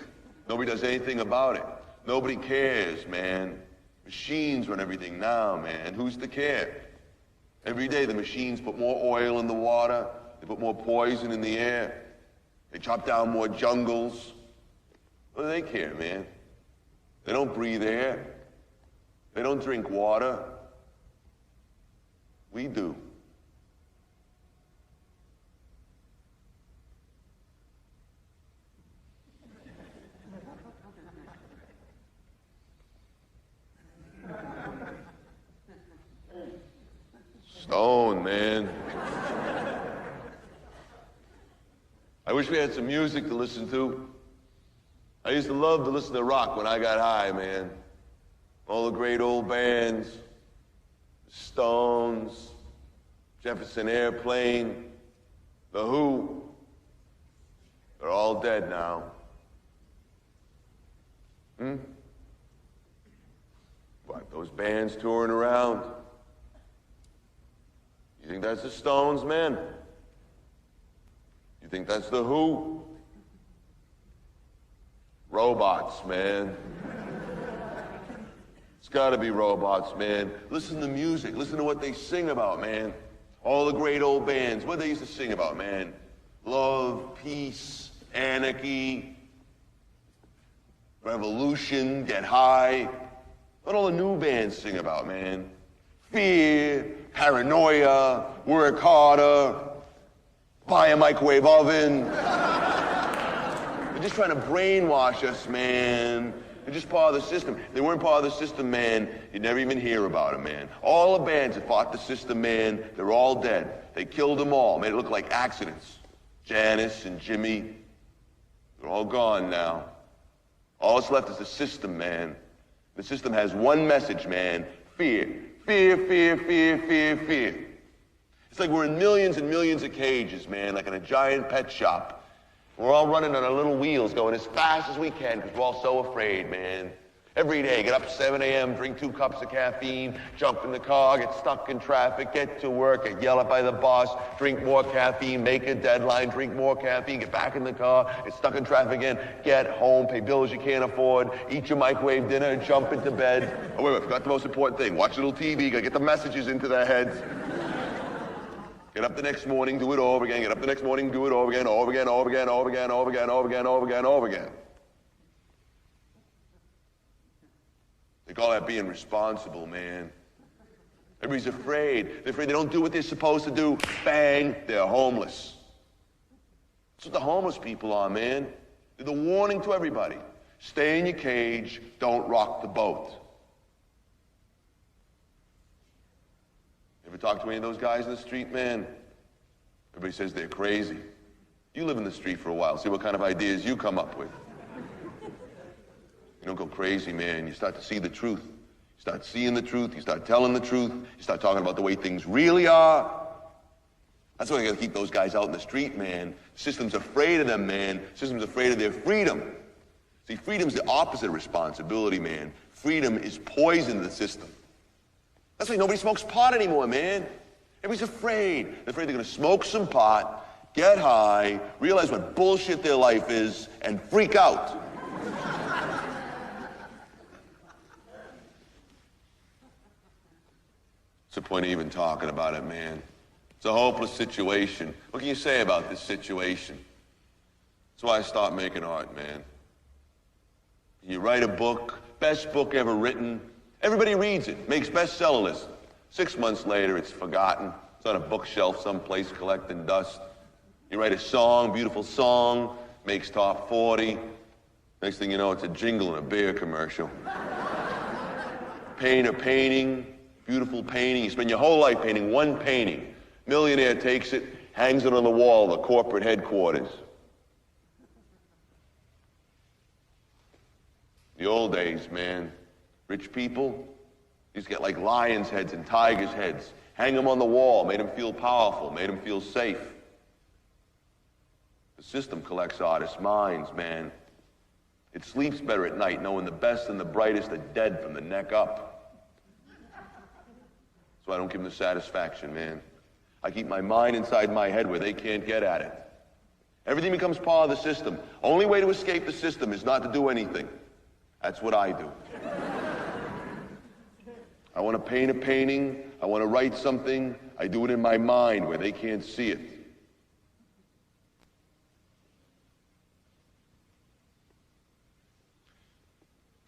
Nobody does anything about it. Nobody cares, man. Machines run everything now, man. Who's to care? Every day the machines put more oil in the water. They put more poison in the air. They chop down more jungles. What do they care, man? They don't breathe air. They don't drink water. We do. Stone, man. I wish we had some music to listen to. I used to love to listen to rock when I got high, man. All the great old bands, Stones, Jefferson Airplane, The Who. They're all dead now. What, those bands touring around? You think that's the Stones, man? You think that's the Who? Robots, man. It's gotta be robots, man. Listen to music. Listen to what they sing about, man. All the great old bands. What they used to sing about, man. Love, peace, anarchy, revolution, get high. What all the new bands sing about, man. Fear, paranoia, work harder, buy a microwave oven. They're just trying to brainwash us, man. They're just part of the system. If they weren't part of the system, man, you'd never even hear about them, man. All the bands that fought the system, man, they're all dead. They killed them all, made it look like accidents. Janis and Jimmy, they're all gone now. All that's left is the system, man. The system has one message, man. Fear. Fear, fear, fear, fear, fear. It's like we're in millions and millions of cages, man, like in a giant pet shop. We're all running on our little wheels going as fast as we can because we're all so afraid, man. Every day, get up at 7 a.m., drink 2 cups of caffeine, jump in the car, get stuck in traffic, get to work, get yelled at by the boss, drink more caffeine, make a deadline, drink more caffeine, get back in the car, get stuck in traffic again, get home, pay bills you can't afford, eat your microwave dinner, jump into bed. Oh, wait, I forgot the most important thing. Watch a little TV, gotta get the messages into their heads. Get up the next morning, do it over again, get up the next morning, do it over again, over again, over again, over again, over again, over again, over again, over again. They call that being responsible, man. Everybody's afraid. They're afraid they don't do what they're supposed to do. Bang, they're homeless. That's what the homeless people are, man. They're the warning to everybody. Stay in your cage, don't rock the boat. Ever talk to any of those guys in the street, man? Everybody says they're crazy. You live in the street for a while, see what kind of ideas you come up with. You don't go crazy, man. You start to see the truth. You start seeing the truth. You start telling the truth. You start talking about the way things really are. That's why you gotta keep those guys out in the street, man. The system's afraid of them, man. The system's afraid of their freedom. See, freedom's the opposite of responsibility, man. Freedom is poison to the system. That's why nobody smokes pot anymore, man. Everybody's afraid. They're afraid they're gonna smoke some pot, get high, realize what bullshit their life is, and freak out. What's the point of even talking about it, man? It's a hopeless situation. What can you say about this situation? That's why I stopped making art, man. You write a book, best book ever written. Everybody reads it, makes bestseller list. 6 months later, it's forgotten. It's on a bookshelf someplace collecting dust. You write a song, beautiful song, makes top 40. Next thing you know, it's a jingle in a beer commercial. Paint a painting, beautiful painting. You spend your whole life painting one painting. Millionaire takes it, hangs it on the wall of the corporate headquarters. The old days, man. Rich people used to get like lions' heads and tigers' heads, hang them on the wall, made them feel powerful, made them feel safe. The system collects artists' minds, man. It sleeps better at night knowing the best and the brightest are dead from the neck up. So I don't give them the satisfaction, man. I keep my mind inside my head where they can't get at it. Everything becomes part of the system. Only way to escape the system is not to do anything. That's what I do. I want to paint a painting. I want to write something. I do it in my mind where they can't see it.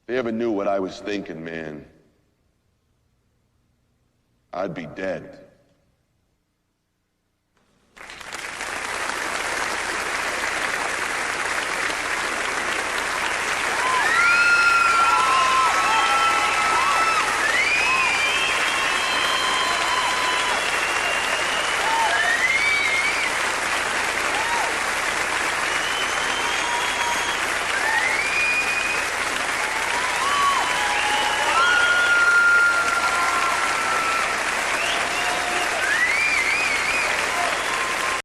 If they ever knew what I was thinking, man, I'd be dead.